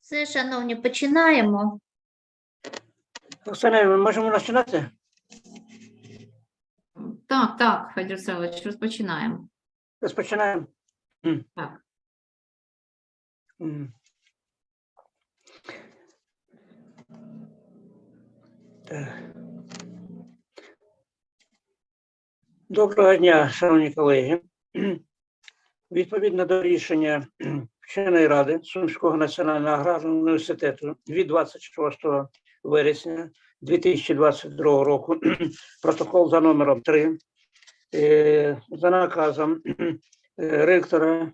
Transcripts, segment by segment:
Все, шановні, починаємо. Оксана, ми можемо починати? Так, Федір Васильович, розпочинаємо. Розпочинаємо. Так. Доброго дня, шановні колеги. Відповідно до рішення вченої ради Сумського національного аграрного університету від 26 вересня 2022 року, протокол за номером 3, за наказом ректора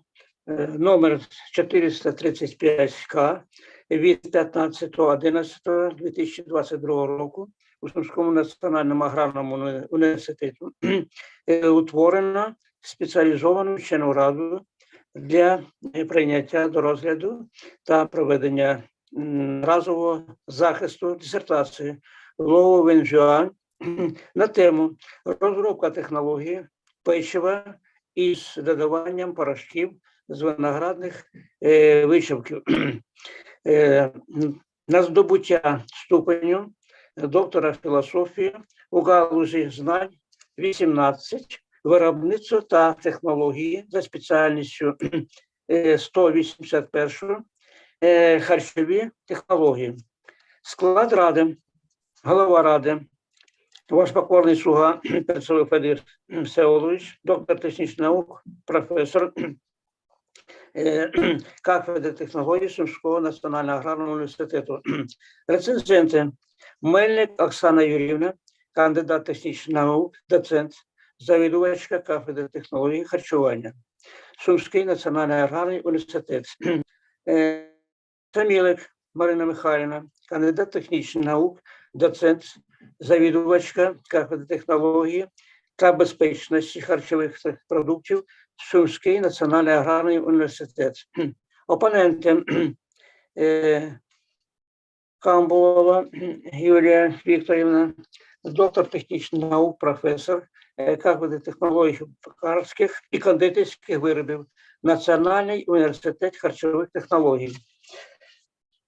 номер 435К від 15.11.2022 року у Сумському національному аграрному університеті утворено спеціалізовану вчену раду для прийняття до розгляду та проведення разового захисту дисертації Лоу-Венжуан на тему розробка технології печива із додаванням порошків з виноградних вичавків на здобуття ступеню доктора філософії у галузі знань 18, виробництво та технології за спеціальністю 181, харчові технології. Склад ради, голова ради, ваш покорний слуга Перцевий Федір Всеволодович, доктор технічних наук, професор кафедри технології Сумського національного аграрного університету. Рецензенти: Мельник Оксана Юріївна, кандидат технічних наук, доцент, завідувачка кафедри технології харчування, Сумський національний аграрний університет. Самілик Марина Михайлівна, кандидат технічних наук, доцент, завідувачка кафедри технології та безпечності харчових продуктів, Сумський національний аграрний університет. Опоненти: Камбулова Юлія Вікторівна, доктор технічних наук, професор кафедри технологій пекарських і кондитерських виробів, Національний університет харчових технологій.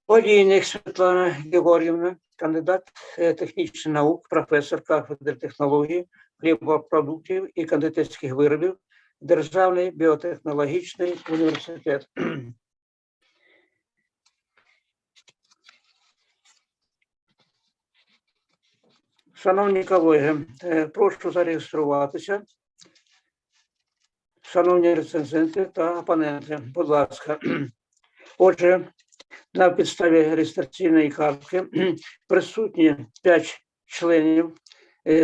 Олійник Світлана Георгіївна, кандидат технічних наук, професор кафедри технології, хлібопродуктів і кондитерських виробів, Державний біотехнологічний університет. Шановні колеги, прошу зареєструватися. Шановні рецензенти та опоненти, будь ласка. Отже, на підставі реєстраційної картки присутні 5 членів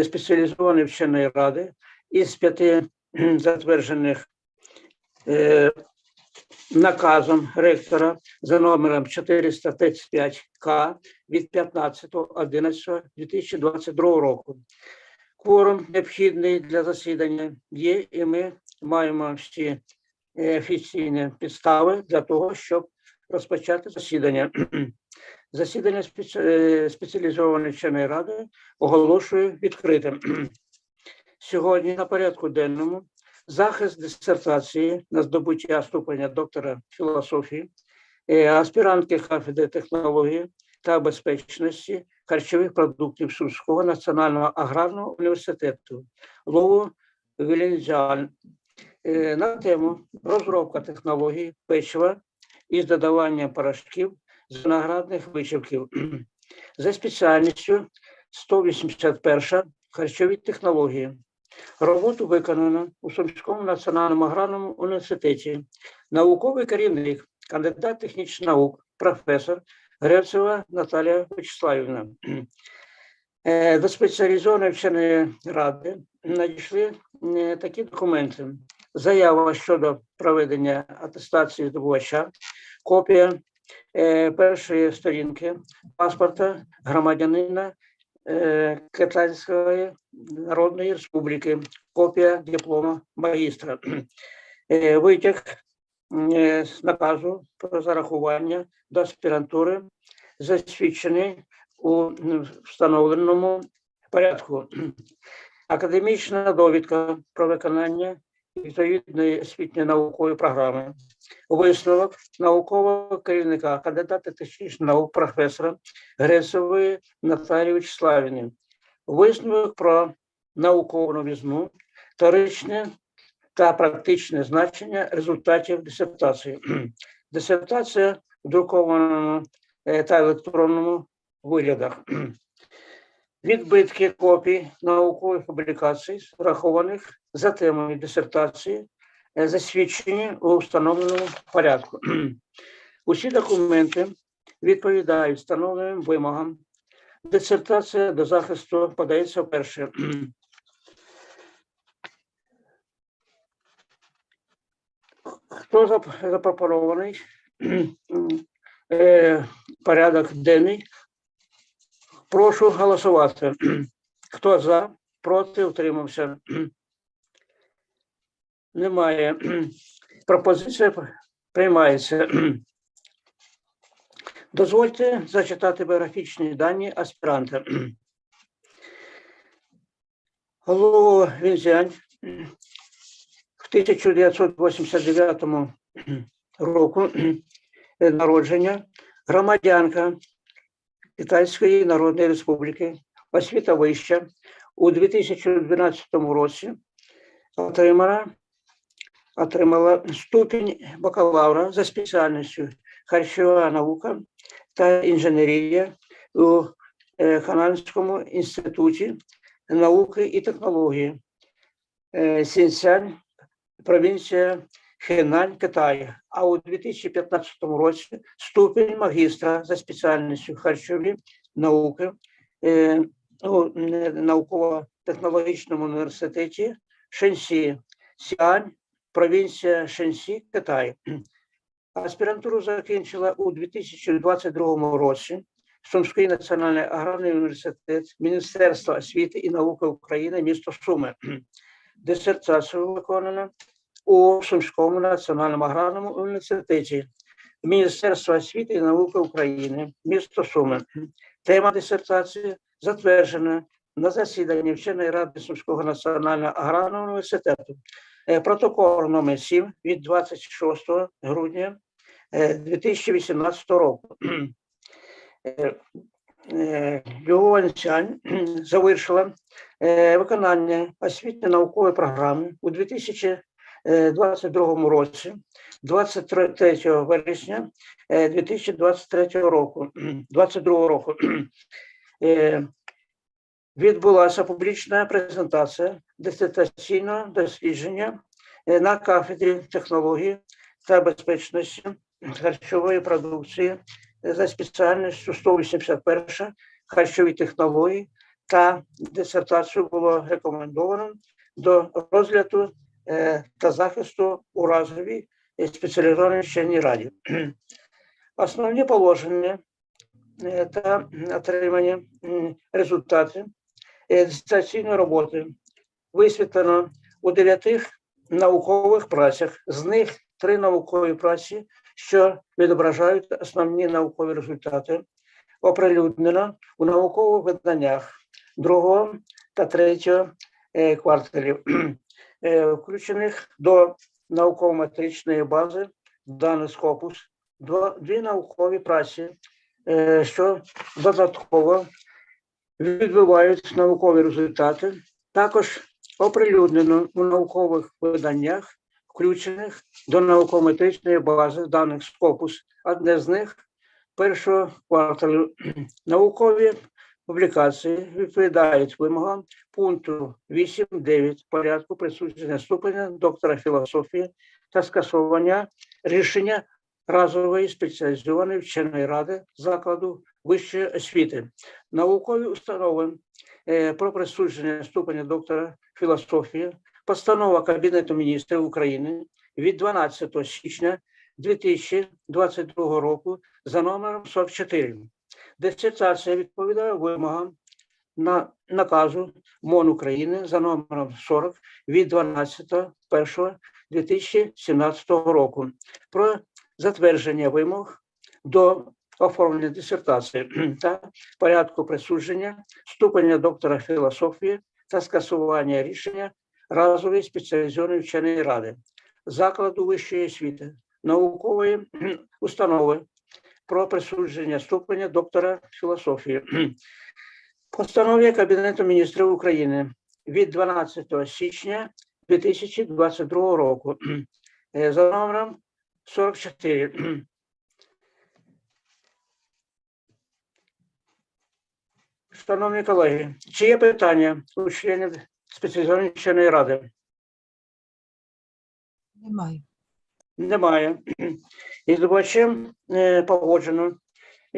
спеціалізованої вченої ради із 5 затверджених наказом ректора за номером 435К від 15.11.2022 року. Кворум необхідний для засідання є, і ми маємо всі офіційні підстави для того, щоб розпочати засідання. Засідання спеціалізованої вченої ради оголошую відкритим. Сьогодні на порядку денному захист дисертації на здобуття ступеня доктора філософії, аспірантки кафедри технології та безпечності харчових продуктів Сумського національного аграрного університету Лоу-Венжуан на тему розробка технології печива із додаванням порошків з виноградних вичавків за спеціальністю 181 харчові технології. Роботу виконано у Сумському національному аграрному університеті. Науковий керівник, кандидат технічних наук, професор Гревцева Наталія Вячеславівна. До спеціалізованої вченої ради надійшли такі документи: заява щодо проведення атестації здобувача, копія першої сторінки паспорта громадянина Китайської Народної Республіки, копія диплома магістра, витяг з наказу про зарахування до аспірантури, засвідчений у встановленому порядку, академічна довідка про виконання відповідної освітньої наукової програми. Висновок наукового керівника, кандидата технічних наук, професора Грецевої Наталії Вячеславівни. Висновок про наукову новизну, теоретичне та практичне значення результатів дисертації. Дисертація в друкованому та електронному виглядах. Відбитки копій наукових публікацій, врахованих за темою дисертації, засвідчені у встановленому порядку. Усі документи відповідають встановленим вимогам. Дисертація до захисту подається вперше. Хто запропонований порядок денний? Прошу голосувати. Хто за, проти, утримався? Немає. Пропозиція приймається. Дозвольте зачитати біографічні дані аспіранта. Голову Вінзянь в 1989 року народження, громадянка Китайської Народної Республіки, освіта вища. У 2012 році отримала ступінь бакалавра за спеціальністю харчова наука та інженерія у Хананському інституті науки і технології Сіньцзянь, провінція Хенань, Китай. А у 2015 році ступінь магістра за спеціальністю харчові науки у науково-технологічному університеті Шенсі, Сіань, провінція Шенсі, Китай. Аспірантуру закінчила у 2022 році Сумський національний аграрний університет, Міністерство освіти і науки України, місто Суми. Дисертацію виконана у Сумському національному аграрному університеті, Міністерство освіти і науки України, місто Суми. Тема дисертації затверджена на засіданні вченої ради Сумського національного аграрного університету. Протокол номер 7 від 26 грудня 2018 року. Юань завершила виконання освітньо-наукової програми у 2022 році, 23 вересня 2022 року. Відбулася публічна презентація дисертаційного дослідження на кафедрі технології та безпечності харчової продукції за спеціальністю 181 харчові технології, та дисертацію було рекомендовано до розгляду та захисту у разовій спеціалізованій вченій раді. Основні положення та отримання результатів дисертаційної роботи висвітлено у 9 наукових працях, з них 3 наукові праці, що відображають основні наукові результати, оприлюднено у наукових виданнях 2 та 3 кварталів, включених до науково-метричної бази даних Scopus, 2 наукові праці, що додатково відбивають наукові результати, також оприлюднено у наукових виданнях, включених до науково-метричної бази даних Scopus. Одне з них першого кварталу. Наукові публікації відповідають вимогам пункту 8.9 порядку присудження ступеня доктора філософії та скасування рішення разової спеціалізованої вченої ради закладу вищої освіти. Наукові установи про присудження ступеня доктора філософії, постанова Кабінету міністрів України від 12 січня 2022 року за номером 44. Дисертація відповідає вимогам на наказу МОН України за номером 40 від 12.01.2017 року про затвердження вимог до оформлення дисертації та порядку присудження ступеня доктора філософії та скасування рішення разової спеціалізованої вченої ради, закладу вищої освіти, наукової установи про присудження ступеня доктора філософії. Постанові Кабінету міністрів України від 12 січня 2022 року за номером 44. Шановні колеги, чи є питання у членів спеціалізованої вченої ради? Немає. Немає. І здобувачем погоджено,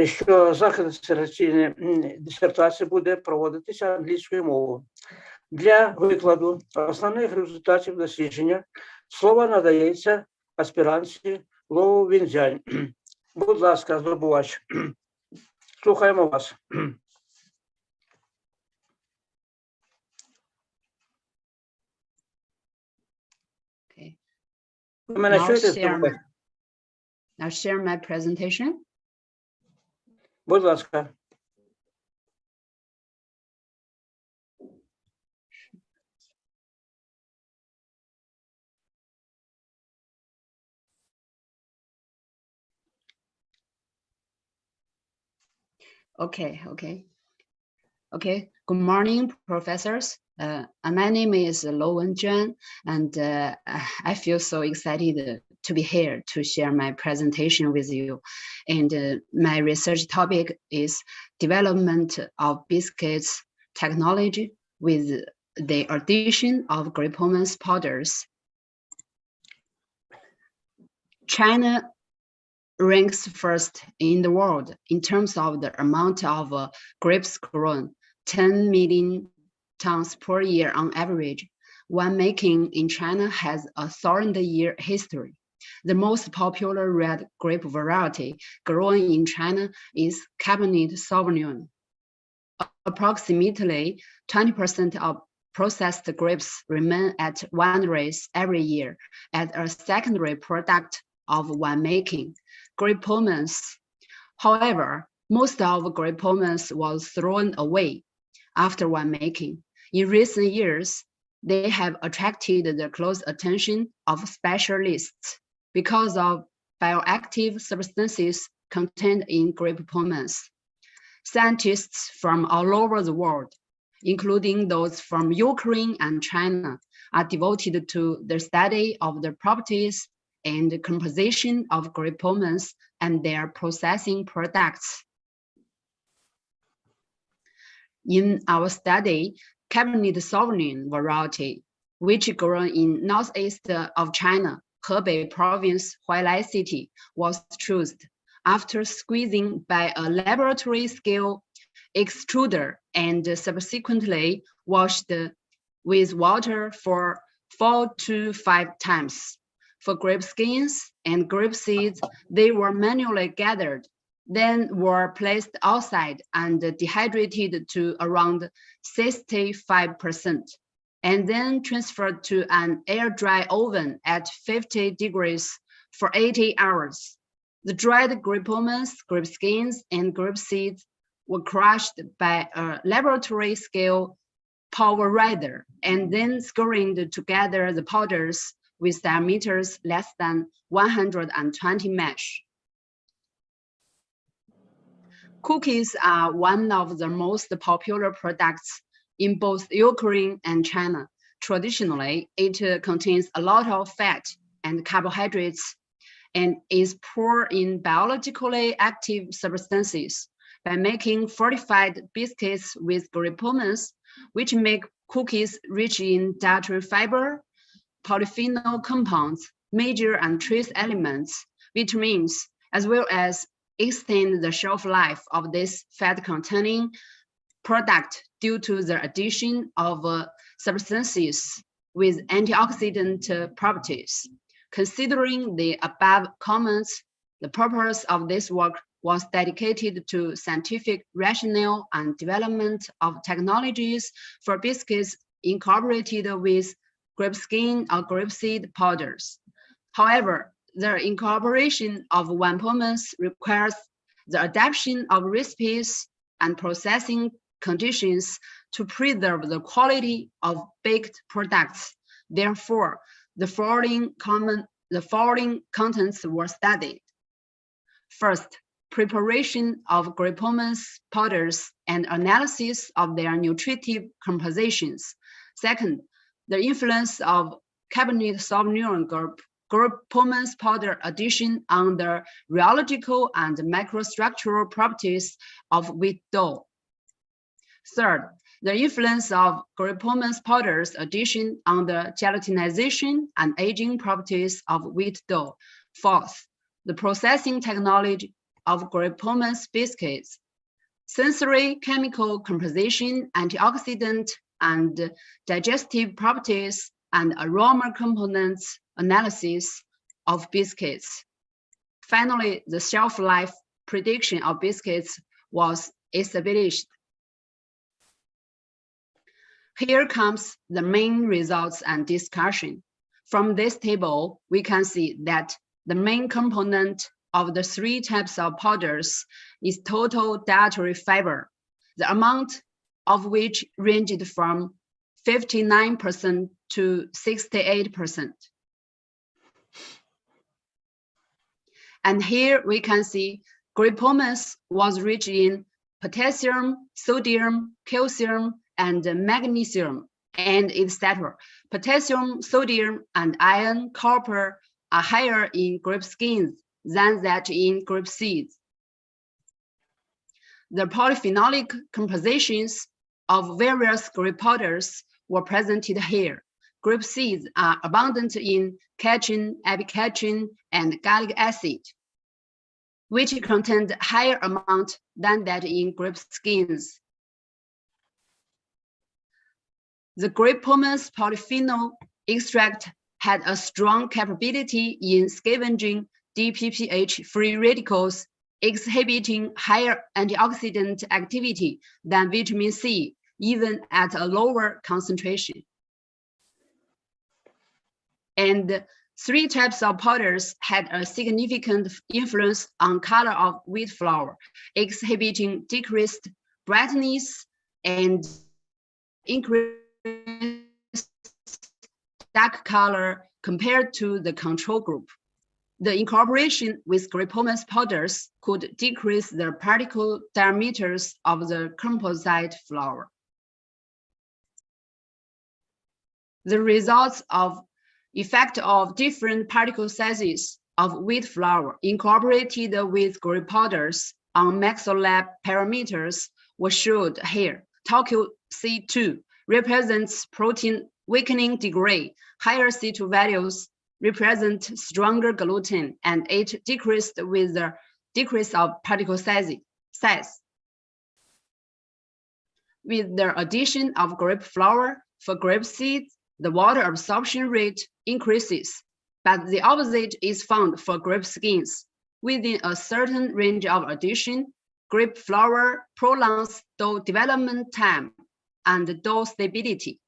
що захід дисертаційної дисертації буде проводитися англійською мовою. Для викладу основних результатів дослідження слово надається аспірантці Лоу Вінзянь. Будь ласка, здобувач. Слухаємо вас. Okay. Ви мене Now чуєте? share my presentation. Будь ласка. Okay. Good morning, professors. My name is Lo Wenjuan, and I feel so excited to be here to share my presentation with you. And my research topic is development of biscuits technology with the addition of grape hormones powders. China ranks first in the world in terms of the amount of grapes grown, 10 million tons per year on average. Winemaking in China has a 1,000-year history. The most popular red grape variety grown in China is Cabernet Sauvignon. Approximately 20% of processed grapes remain at wineries every year as a secondary product of winemaking. Grape pommes. However, most of grape pommes was thrown away after winemaking. In recent years, they have attracted the close attention of specialists because of bioactive substances contained in grape pommes. Scientists from all over the world, including those from Ukraine and China, are devoted to the study of the properties and the composition of grape pommes and their processing products. In our study, Cabernet Sauvignon variety, which grown in northeast of China, Hebei province, Huailai city, was chosen after squeezing by a laboratory scale extruder and subsequently washed with water for 4 to 5 times. For grape skins and grape seeds, they were manually gathered, then were placed outside and dehydrated to around 65%, and then transferred to an air-dry oven at 50 degrees for 80 hours. The dried grape pommes, grape skins, and grape seeds were crushed by a laboratory-scale pulverizer and then screened together the powders with diameters less than 120 mesh. Cookies are one of the most popular products in both Ukraine and China. Traditionally, it contains a lot of fat and carbohydrates and is poor in biologically active substances. By making fortified biscuits with grape pommes, which make cookies rich in dietary fiber, polyphenol compounds, major and trace elements, vitamins, as well as extend the shelf life of this fat-containing product due to the addition of substances with antioxidant properties. Considering the above comments, the purpose of this work was dedicated to scientific rationale and development of technologies for biscuits incorporated with grape skin or grape seed powders. However, the incorporation of wine pommes requires the adaptation of recipes and processing conditions to preserve the quality of baked products Therefore, the following contents were studied. First, preparation of grip-pomace powders and analysis of their nutritive compositions. Second, the influence of carbonate soft-neuron grip-pomace powder addition on the rheological and microstructural properties of wheat dough. Third, the influence of grip-pomace powders addition on the gelatinization and aging properties of wheat dough. Fourth, the processing technology of grip-pomace biscuits. Sensory chemical composition, antioxidant and digestive properties, and aroma components analysis of biscuits. Finally, the shelf life prediction of biscuits was established. Here comes the main results and discussion. From this table, we can see that the main component of the three types of powders is total dietary fiber, the amount of which ranged from 59% to 68%. And here we can see grip-pomace was rich in potassium, sodium, calcium, and magnesium, and etc. Potassium, sodium, and iron, copper are higher in grape skins than that in grape seeds. The polyphenolic compositions of various grape powders were presented here. Grape seeds are abundant in catechin, epicatechin, and gallic acid, which contained higher amount than that in grape skins. The grip-pomace polyphenol extract had a strong capability in scavenging DPPH free radicals, exhibiting higher antioxidant activity than vitamin C, even at a lower concentration. And three types of powders had a significant influence on color of wheat flour, exhibiting decreased brightness and increased dark color compared to the control group. The incorporation with grip-pomace powders could decrease the particle diameters of the composite flour. The results of effect of different particle sizes of wheat flour incorporated with grape powders on MaxoLab parameters were showed here. Tokyo C2 represents protein weakening degree. Higher C2 values represent stronger gluten, and it decreased with the decrease of particle size. With the addition of grape flour for grape seeds, the water absorption rate increases, but the opposite is found for grape skins. Within a certain range of addition, grape flour prolongs dough development time and dough stability,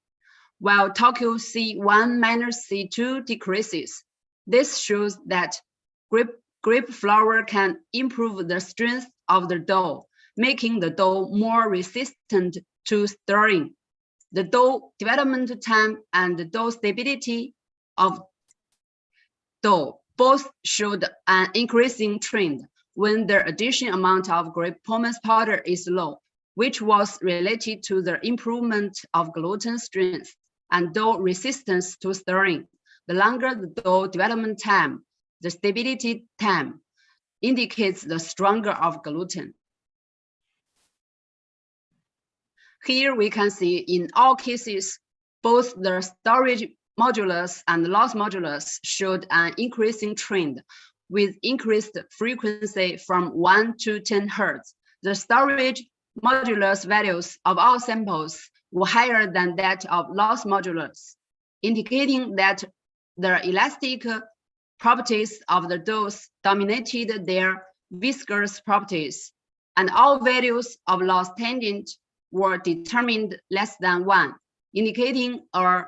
while Tokyo C1 minus C2 decreases. This shows that grape flour can improve the strength of the dough, making the dough more resistant to stirring. The dough development time and the dough stability of dough both showed an increasing trend when the addition amount of grip-pomace powder is low, which was related to the improvement of gluten strength and dough resistance to stirring. The longer the dough development time, the stability time indicates the stronger of gluten. Here we can see in all cases, both the storage modulus and loss modulus showed an increasing trend with increased frequency from 1 to 10 Hz. The storage modulus values of all samples were higher than that of loss modulus, indicating that the elastic properties of the doughs dominated their viscous properties, and all values of loss tangent were determined less than 1, indicating a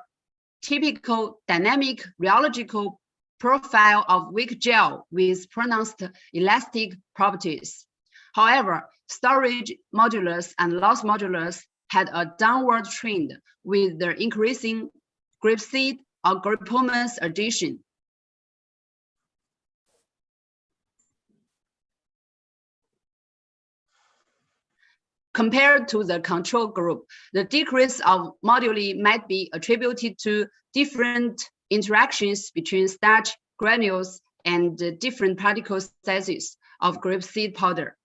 typical dynamic rheological profile of weak gel with pronounced elastic properties. However, storage modulus and loss modulus had a downward trend with the increasing grapeseed of grape pomace addition. Compared to the control group, the decrease of moduli might be attributed to different interactions between starch granules and different particle sizes of grape seed powder.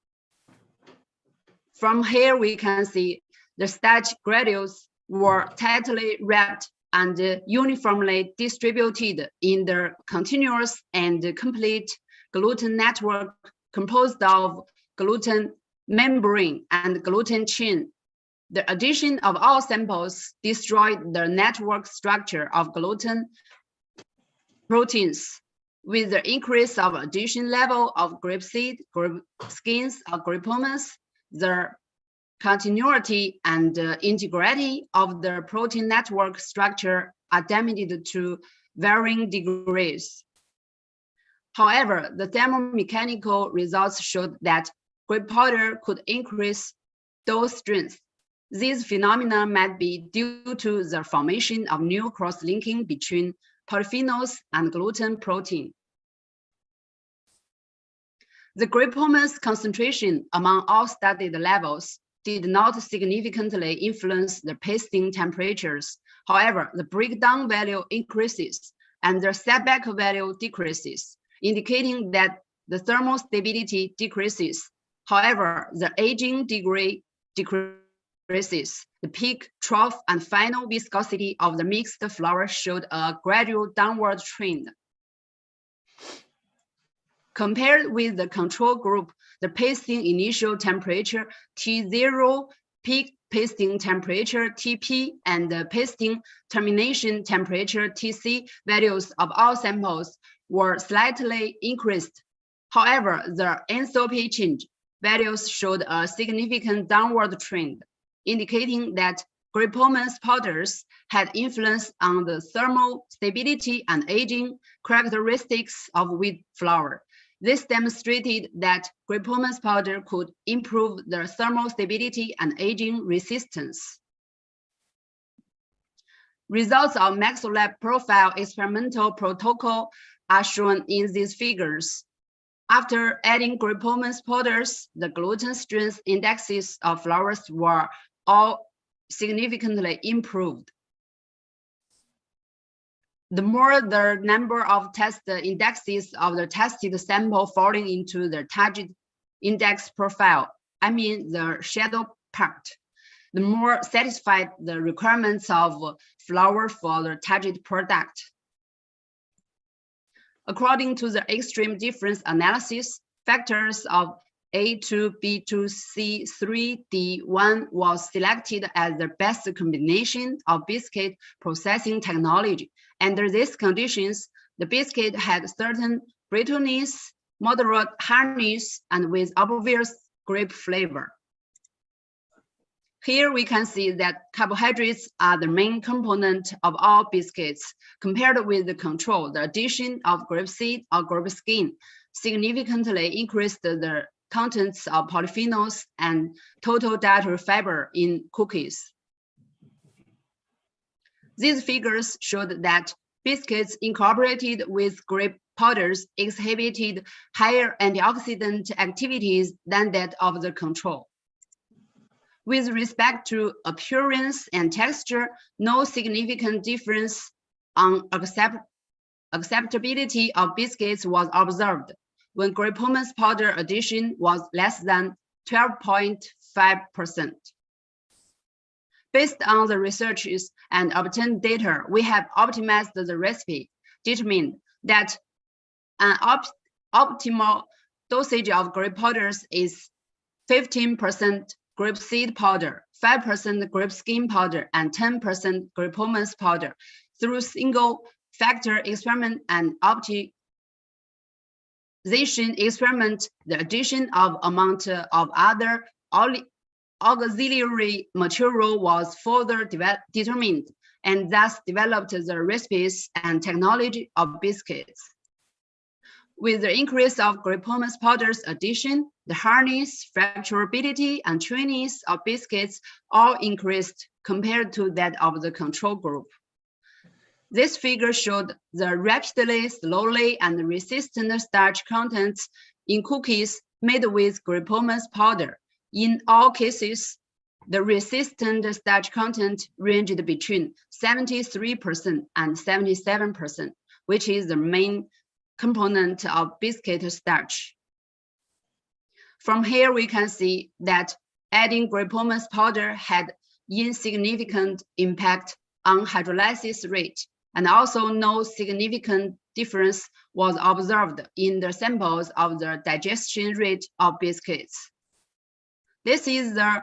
From here, we can see the starch granules were tightly wrapped and uniformly distributed in the continuous and complete gluten network composed of gluten membrane and gluten chain. The addition of all samples destroyed the network structure of gluten proteins. With the increase of addition level of grape seed, grape skins, or grape pomace, the continuity and integrity of the protein network structure are damaged to varying degrees. However, the thermomechanical results showed that grape powder could increase dose strength. These phenomena might be due to the formation of new cross-linking between polyphenols and gluten protein. The grape pomace concentration among all studied levels did not significantly influence the pasting temperatures. However, the breakdown value increases and the setback value decreases, indicating that the thermal stability decreases. However, the aging degree decreases. The peak, trough, and final viscosity of the mixed flour showed a gradual downward trend. Compared with the control group, the pasting initial temperature T0, peak pasting temperature TP, and the pasting termination temperature TC values of all samples were slightly increased. However, the enthalpy change values showed a significant downward trend, indicating that grape pomace powders had influence on the thermal stability and aging characteristics of wheat flour. This demonstrated that grape pomace powder could improve the thermal stability and aging resistance. Results of MaxLab profile experimental protocol are shown in these figures. After adding grape pomace powders, the gluten strength indexes of flours were all significantly improved. The more the number of test indexes of the tested sample falling into the target index profile, I mean the shadow part, the more satisfied the requirements of flour for the target product. According to the extreme difference analysis, factors of A2, B2, C3, D1 was selected as the best combination of biscuit processing technology. Under these conditions, the biscuit had certain brittleness, moderate hardness, and with obvious grape flavor. Here we can see that carbohydrates are the main component of all biscuits. Compared with the control, the addition of grape seed or grape skin significantly increased the contents of polyphenols and total dietary fiber in cookies. These figures showed that biscuits incorporated with grape powders exhibited higher antioxidant activities than that of the control. With respect to appearance and texture, no significant difference on acceptability of biscuits was observed when grape pomace powder addition was less than 12.5%. Based on the researches and obtained data, we have optimized the recipe, determined that an optimal dosage of grape powders is 15% grape seed powder, 5% grape skin powder, and 10% grape pomace powder. Through single factor experiment and optimization experiment, the addition of amount of other auxiliary material was further determined, and thus developed the recipes and technology of biscuits. With the increase of grape pomace powder's addition, the hardness, fracturability, and chewiness of biscuits all increased compared to that of the control group. This figure showed the rapidly, slowly, and resistant starch contents in cookies made with grape pomace powder. In all cases, the resistant starch content ranged between 73% and 77%, which is the main component of biscuit starch. From here, we can see that adding grape pomace powder had insignificant impact on hydrolysis rate, and also no significant difference was observed in the samples of the digestion rate of biscuits. This is the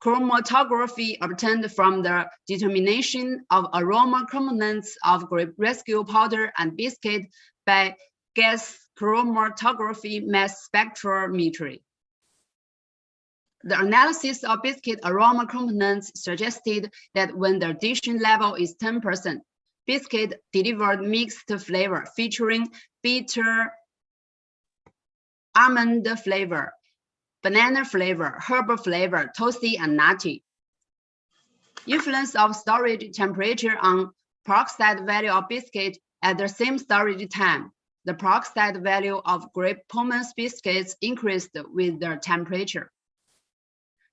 chromatography obtained from the determination of aroma components of grape rescue powder and biscuit by gas chromatography mass spectrometry. The analysis of biscuit aroma components suggested that when the addition level is 10%, biscuit delivered mixed flavor featuring bitter almond flavor, banana flavor, herb flavor, toasty, and nutty. Influence of storage temperature on peroxide value of biscuit at the same storage time. The peroxide value of grape pomace biscuits increased with the temperature.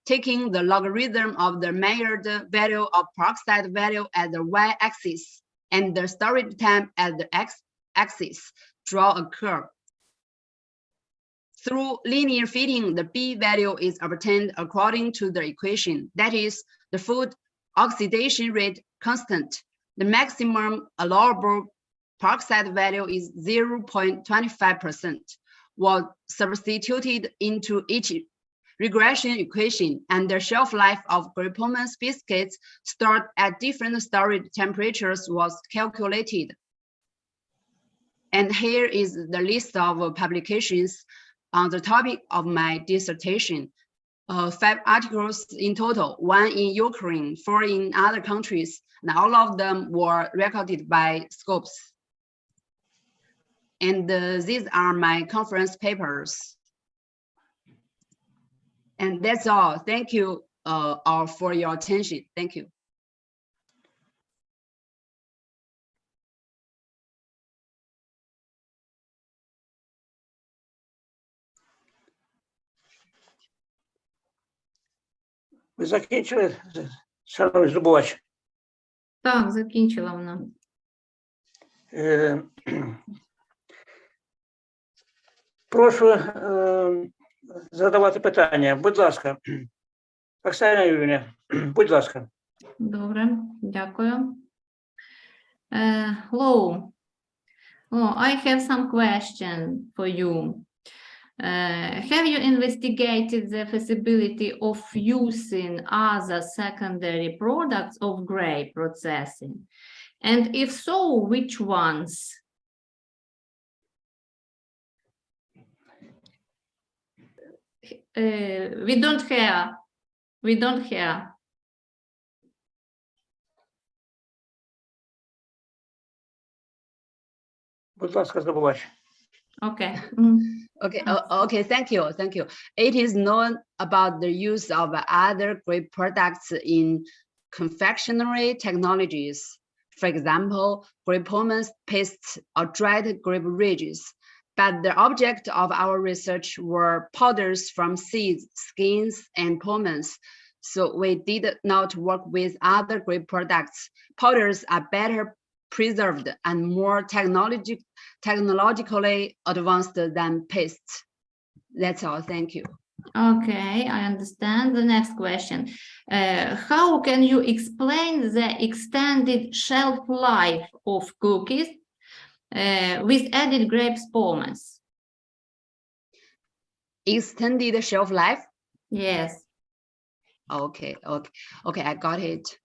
Taking the logarithm of the measured value of peroxide value at the y-axis and the storage time at the x-axis, draw a curve. Through linear fitting, the B value is obtained according to the equation, that is, the food oxidation rate constant. The maximum allowable peroxide value is 0.25%, was substituted into each regression equation, and the shelf life of grape pomace biscuits stored at different storage temperatures was calculated. And here is the list of publications on the topic of my dissertation. 5 articles in total, 1 in Ukraine, 4 in other countries, and all of them were recorded by Scopes. And these are my conference papers. And that's all. Thank you all for your attention. Thank you. Ви закінчили, шановний здобувач? Так, закінчила вона. Прошу задавати питання. Будь ласка. Оксана Юріївна, будь ласка. Добре, дякую. Hello. Oh, I have some question for you. Have you investigated the feasibility of using other secondary products of grape processing? And if so, which ones? We don't hear. We don't hear. Будь ласка, здобувач. Okay. Okay, thank you. It is known about the use of other grape products in confectionery technologies. For example, grape pomace pastes or dried grape ridges. But the object of our research were powders from seeds, skins, and pomace. So we did not work with other grape products. Powders are better preserved and more technologically advanced than pastes. That's all. Thank you. Okay, I understand. The next question. How can you explain the extended shelf life of cookies with added grape pomace? Extended shelf life? Yes. Okay, I got it.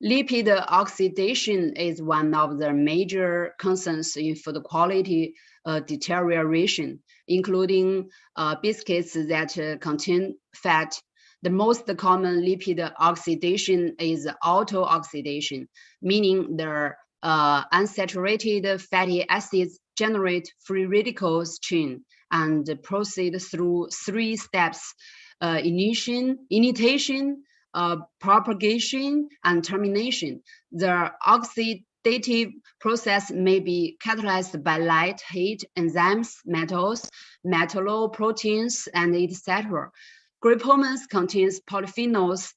Lipid oxidation is one of the major concerns in food quality deterioration, including biscuits that contain fat. The most common lipid oxidation is auto-oxidation, meaning the unsaturated fatty acids generate free radicals chain and proceed through 3 steps: initiation, propagation and termination. The oxidative process may be catalyzed by light, heat, enzymes, metals, metalloproteins, and etc. Grape hormones contains polyphenols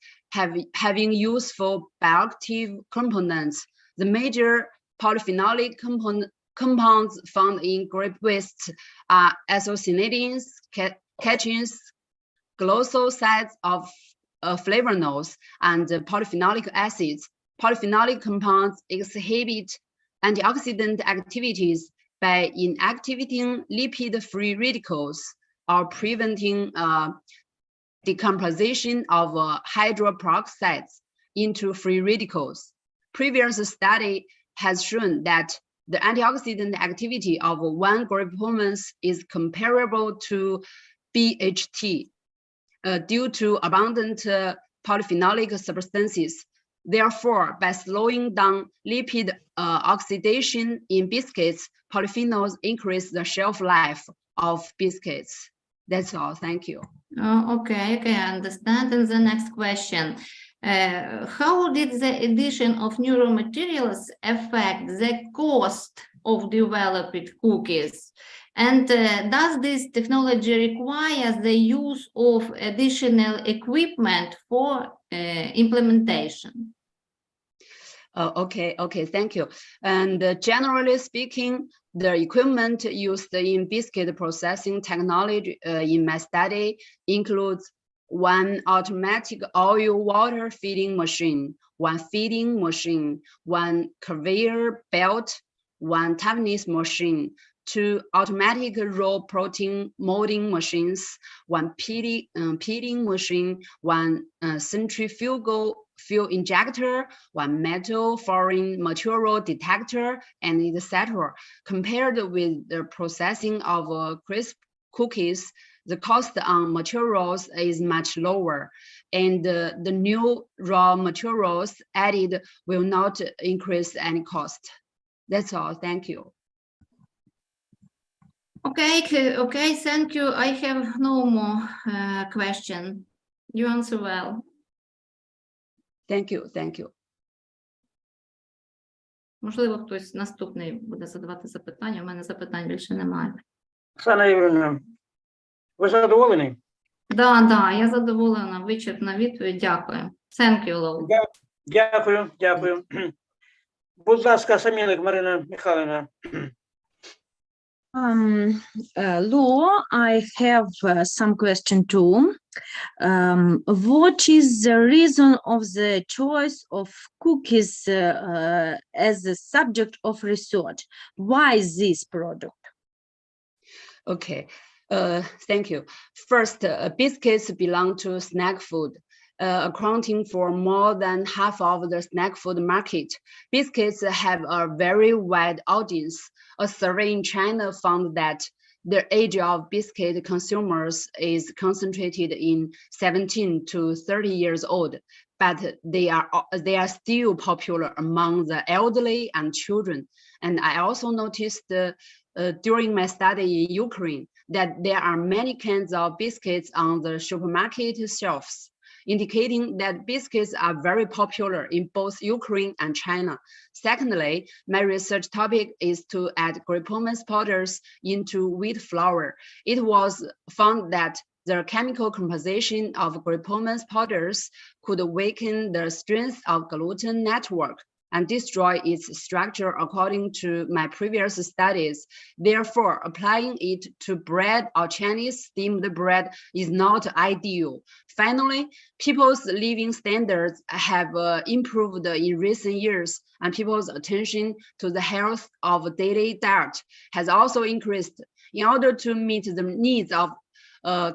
having useful bioactive components. The major polyphenolic compounds found in grape waste are isocyanidins, catechins, glycosides of flavonols, and polyphenolic acids. Polyphenolic compounds exhibit antioxidant activities by inactivating lipid-free radicals or preventing decomposition of hydroperoxides into free radicals. Previous study has shown that the antioxidant activity of one grape hormones is comparable to BHT due to abundant polyphenolic substances. Therefore, by slowing down lipid oxidation in biscuits, polyphenols increase the shelf life of biscuits. That's all. Thank you. Okay, I understand. And the next question. How did the addition of new raw materials affect the cost of developed cookies? And does this technology require the use of additional equipment for implementation? Okay, thank you. And generally speaking, the equipment used in biscuit processing technology in my study includes one automatic oil water feeding machine, one feeding machine, one conveyor belt, one toughness machine, two automatic raw protein molding machines, one peeling machine, one centrifugal fuel injector, one metal foreign material detector, and etc. Compared with the processing of crisp cookies, the cost on materials is much lower, and the new raw materials added will not increase any cost. That's all. Thank you. Okay, thank you. I have no more question. You answer well. Thank you. Можливо, хтось наступний буде задавати запитання. У мене запитань більше немає. Оксана Ігорівна, ви задоволені? Да, я задоволена. Вичерпна відповідь. Дякую. Thank you, Lou. Дякую. Будь ласка, Самілик Марина Михайлівна. Lou, I have some question too. What is the reason of the choice of cookies as a subject of research? Why this product? Okay, thank you. First, biscuits belong to snack food, accounting for more than half of the snack food market. Biscuits have a very wide audience. A survey in China found that the age of biscuit consumers is concentrated in 17 to 30 years old, but they are still popular among the elderly and children. And I also noticed during my study in Ukraine that there are many kinds of biscuits on the supermarket shelves, indicating that biscuits are very popular in both Ukraine and China. Secondly, my research topic is to add grape hormones powders into wheat flour. It was found that the chemical composition of grape hormones powders could weaken the strength of gluten network and destroy its structure according to my previous studies. Therefore, applying it to bread or Chinese steamed bread is not ideal. Finally, people's living standards have improved in recent years, and people's attention to the health of daily diet has also increased. In order to meet the needs of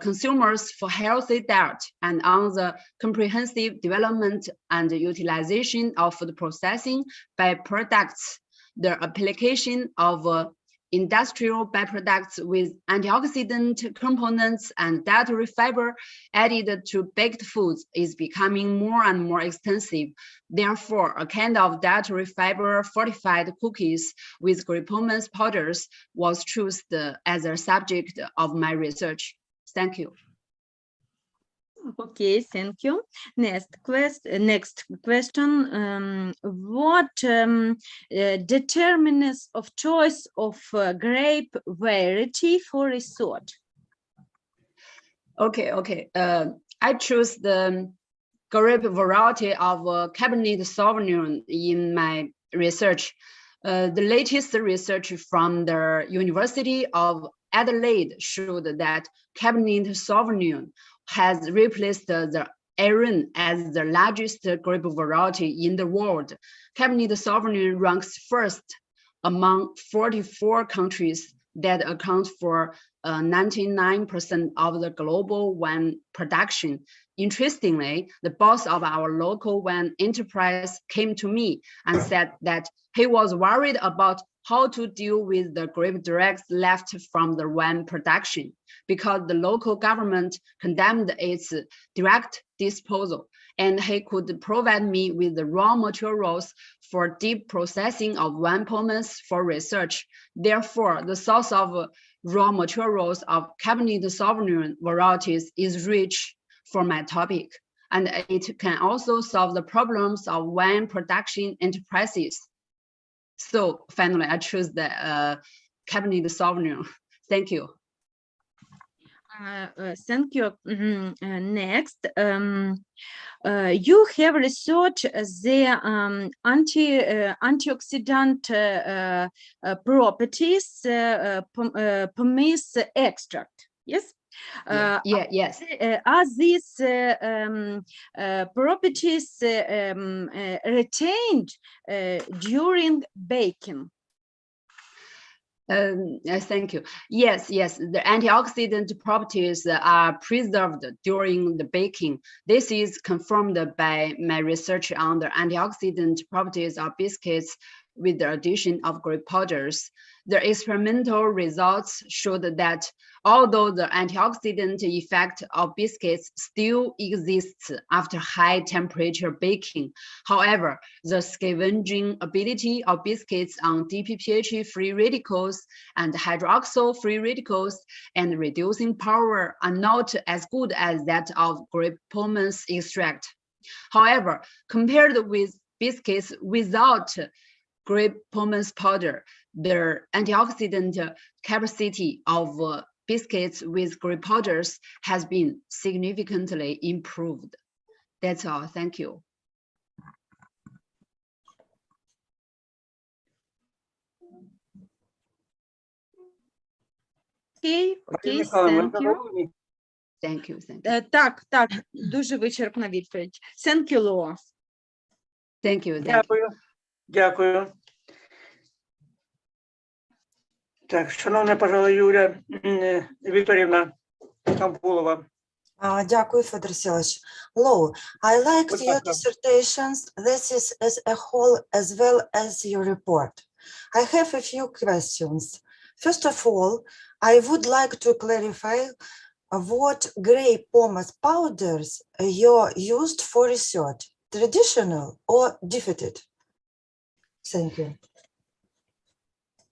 consumers for healthy diet and on the comprehensive development and utilization of food processing by products, the application of industrial byproducts with antioxidant components and dietary fiber added to baked foods is becoming more and more extensive. Therefore, a kind of dietary fiber fortified cookies with grape hormones powders was chosen as a subject of my research. Thank you. Okay, thank you. Next question. What determinants of choice of grape variety for research? Okay. I choose the grape variety of Cabernet Sauvignon in my research. The latest research from the University of Adelaide showed that Cabernet Sauvignon has replaced the Aran as the largest grape variety in the world. Cabernet Sauvignon ranks first among 44 countries that account for 99% of the global wine production. Interestingly, the boss of our local wine enterprise came to me and said that he was worried about how to deal with the grape dregs left from the wine production because the local government condemned its direct disposal, and he could provide me with the raw materials for deep processing of wine pomace for research. Therefore, the source of raw materials of Cabernet Sauvignon varieties is rich for my topic, and it can also solve the problems of wine production enterprises. So finally, I choose the Cabernet Sauvignon. Thank you. Thank you. Next, you have researched the antioxidant properties pomace extract. Yes. Yes. Are these properties retained during baking? Thank you. Yes, the antioxidant properties are preserved during the baking. This is confirmed by my research on the antioxidant properties of biscuits with the addition of grape powders. The experimental results showed that although the antioxidant effect of biscuits still exists after high temperature baking, however, the scavenging ability of biscuits on DPPH free radicals and hydroxyl free radicals and reducing power are not as good as that of grape pomace extract. However, compared with biscuits without grape pomace powder, the antioxidant capacity of biscuits with grape powders has been significantly improved. That's all. Thank you. Okay, Марія Михайлівна, thank you. задоволені? Thank you. Так, дуже вичерпна відповідь. Thank you, Lo. Thank you. Дякую. Так, шановна, пожалуй, Юлія Вікторівна Кампулова. Дякую, Федор Васильович. Lo, I liked your dissertations, thesis as a whole, as well as your report. I have a few questions. First of all, I would like to clarify what grape pomace powders you used for research, traditional or defeated? Thank you.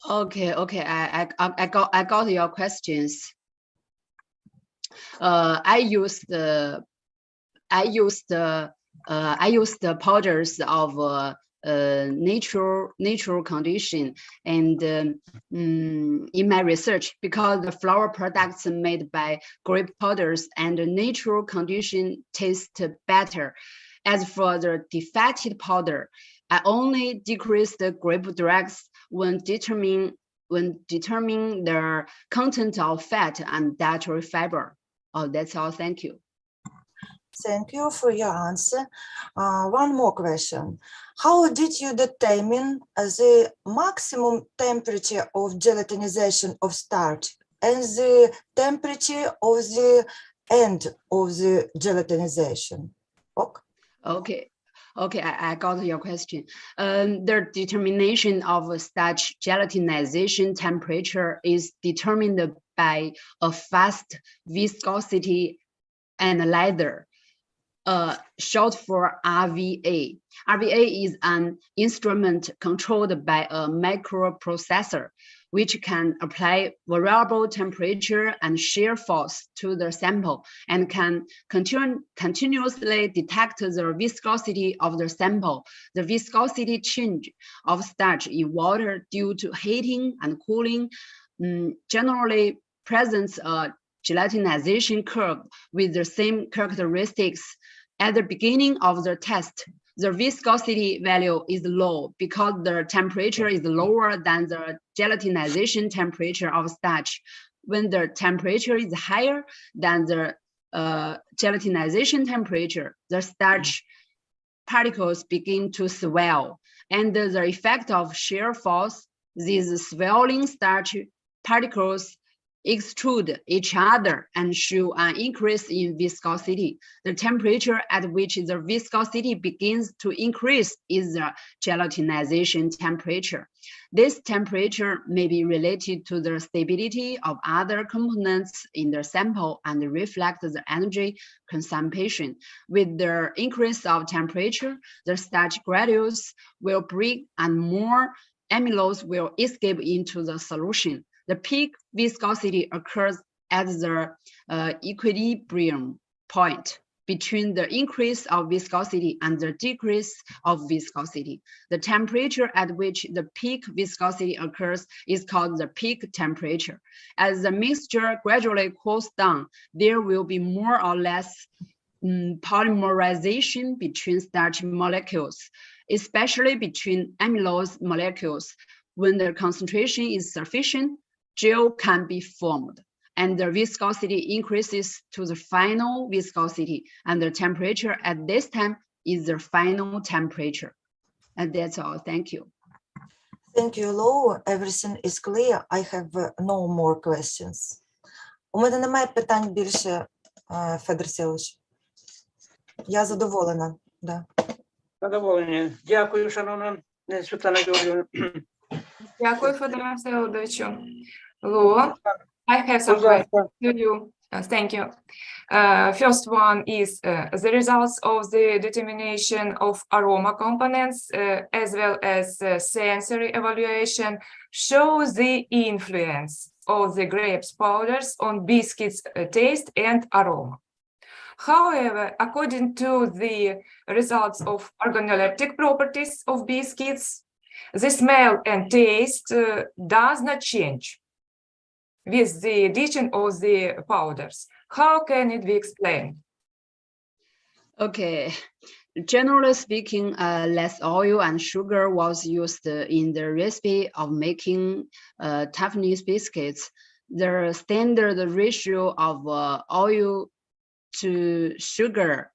Okay. I got your questions. I used the powders of natural condition and in my research, because the flour products made by grape powders and natural condition taste better. As for the defected powder, I only decrease the grape dregs when determining their content of fat and dietary fiber. Oh, that's all. Thank you. Thank you for your answer. One more question. How did you determine the maximum temperature of gelatinization of starch and the temperature of the end of the gelatinization? Okay, I got your question. The determination of starch gelatinization temperature is determined by a fast viscosity analyzer, short for RVA. RVA is an instrument controlled by a microprocessor. which can apply variable temperature and shear force to the sample and can continuously detect the viscosity of the sample. The viscosity change of starch in water due to heating and cooling generally presents a gelatinization curve with the same characteristics. At the beginning of the test, the viscosity value is low because the temperature is lower than the gelatinization temperature of starch. When the temperature is higher than the gelatinization temperature, the starch particles begin to swell. And the effect of shear force, these swelling starch particles extrude each other and show an increase in viscosity. The temperature at which the viscosity begins to increase is the gelatinization temperature. This temperature may be related to the stability of other components in the sample and reflect the energy consumption. With the increase of temperature, the starch granules will break and more amylose will escape into the solution. The peak viscosity occurs at the equilibrium point between the increase of viscosity and the decrease of viscosity. The temperature at which the peak viscosity occurs is called the peak temperature. As the mixture gradually cools down, there will be more or less polymerization between starch molecules, especially between amylose molecules. When the concentration is sufficient, gel can be formed, and the viscosity increases to the final viscosity, and the temperature at this time is the final temperature. And that's all. Thank you. Thank you, Lou. Everything is clear. I have no more questions. У мене немає питань більше, Федор Селович. Я задоволена. Да. Задоволення. Дякую, шановна Світлана Георгіївна. Дякую, Федоре Всеволодовичу. Lou, I have some questions to you. Thank you. First one is the results of the determination of aroma components as well as sensory evaluation show the influence of the grapes powders on biscuits taste and aroma. However, according to the results of organoleptic properties of biscuits, the smell and taste does not change with the addition of the powders. How can it be explained? Okay, generally speaking, less oil and sugar was used in the recipe of making toughness biscuits. The standard ratio of oil to sugar,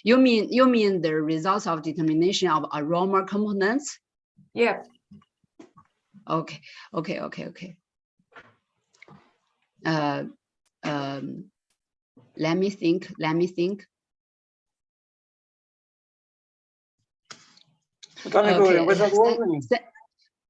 you mean the results of determination of aroma components? Yeah. Okay. Let me think.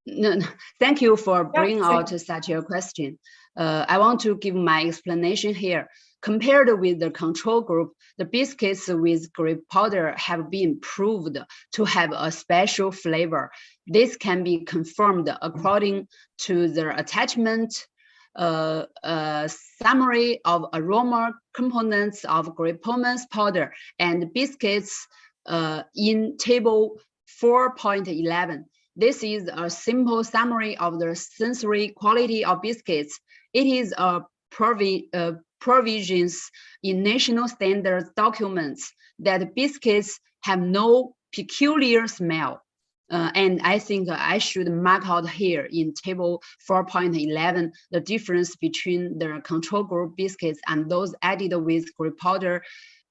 No, thank you for bringing out such a question. I want to give my explanation here. Compared with the control group, the biscuits with grape powder have been proved to have a special flavor. This can be confirmed according to the attachment summary of aroma components of grape pomace powder and biscuits in table 4.11. This is a simple summary of the sensory quality of biscuits. It is a provisions in national standards documents that biscuits have no peculiar smell. And I think I should mark out here in table 4.11 the difference between the control group biscuits and those added with grape powder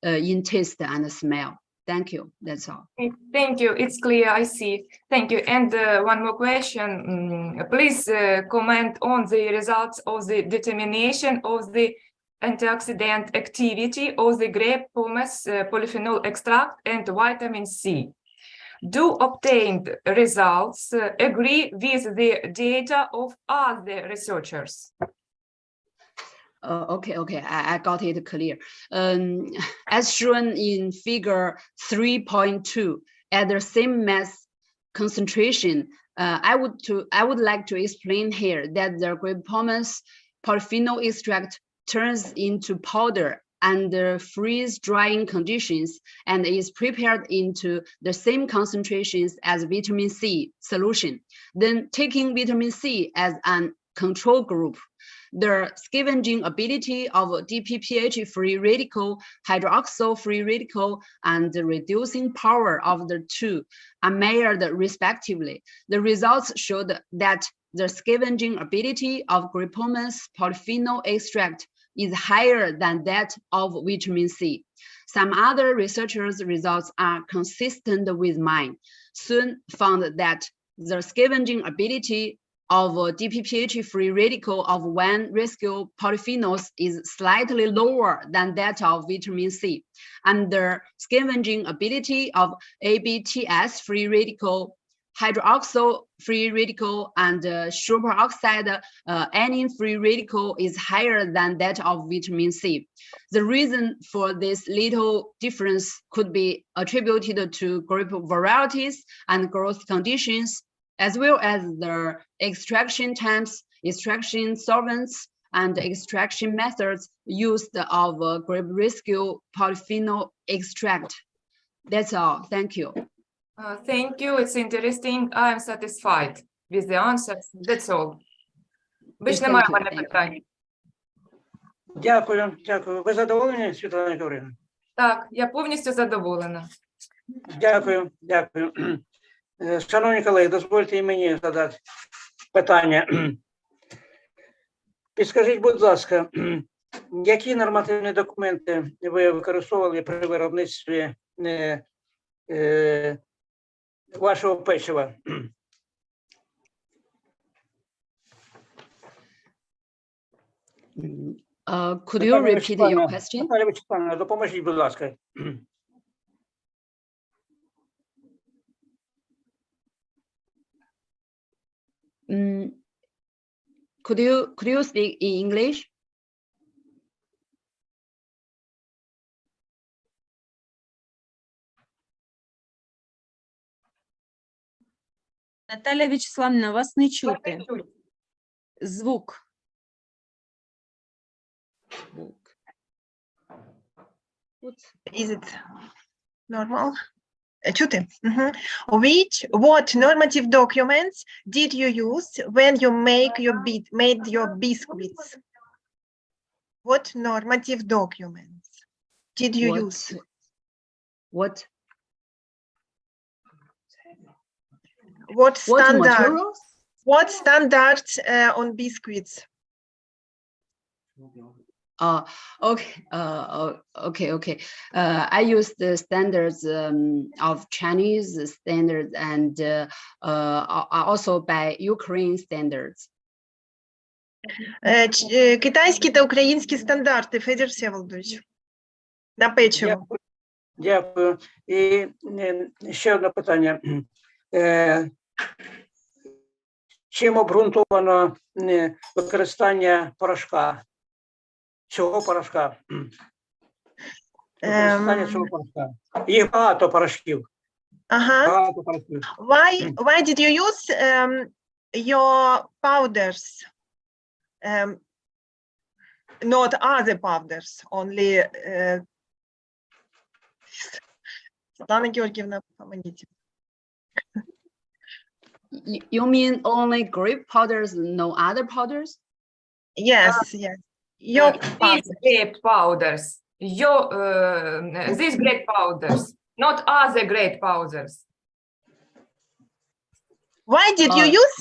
in taste and smell. Thank you. That's all. Thank you. It's clear. I see. Thank you. And one more question. Please comment on the results of the determination of the antioxidant activity of the grape pomace polyphenol extract and vitamin C. Do obtained results agree with the data of other researchers? Okay, I got it clear. As shown in figure 3.2, at the same mass concentration, I would like to explain here that the grape pomace polyphenol extract turns into powder under freeze drying conditions and is prepared into the same concentrations as vitamin C solution. Then taking vitamin C as an control group, the scavenging ability of DPPH free radical, hydroxyl free radical, and the reducing power of the two are measured respectively. The results showed that the scavenging ability of grape pomace polyphenol extract is higher than that of vitamin C. Some other researchers' results are consistent with mine. Soon found that the scavenging ability of DPPH free radical of one rescue polyphenols is slightly lower than that of vitamin C, and the scavenging ability of ABTS free radical, hydroxyl free radical, and superoxide anion free radical is higher than that of vitamin C. The reason for this little difference could be attributed to grape varieties and growth conditions, as well as the extraction times, extraction solvents, and extraction methods used of grape rescue polyphenol extract. That's all. Thank you. Thank you. It's interesting. I'm satisfied with the answers. That's all. Більш немає в мене питань. Дякую, дякую. Ви задоволені, Світлана Григорівна? Так, я повністю задоволена. Дякую, дякую. Шановні колеги, дозвольте і мені задати питання. Підскажіть, будь ласка, які нормативні документи ви використовували при виробництві вашого печива? Could you repeat your question? Наталя Вячеславівна, допоможіть, будь ласка. Could you speak in English? Наталя Вячеславівна, вас не чути. Звук. Is it normal? Чути? What normative documents did you use when you made your biscuits? What normative documents did you use? What standards on biscuits? Okay. I use the standards of Chinese standards and also by Ukraine standards. Китайські та українські стандарти, Федір Всеволодович. На печиво. Дякую. І ще одне питання. Чим обґрунтовано використання порошка? Цього порошка? Використання цього порошка. Їх багато порошків. Багато порошків. Why did you use your powders? Not other powders, only Svetlana Georgievna, помогите. You mean only grape powders, no other powders? Yes. Your These grape powders. These grape powders, not other grape powders. Why did you use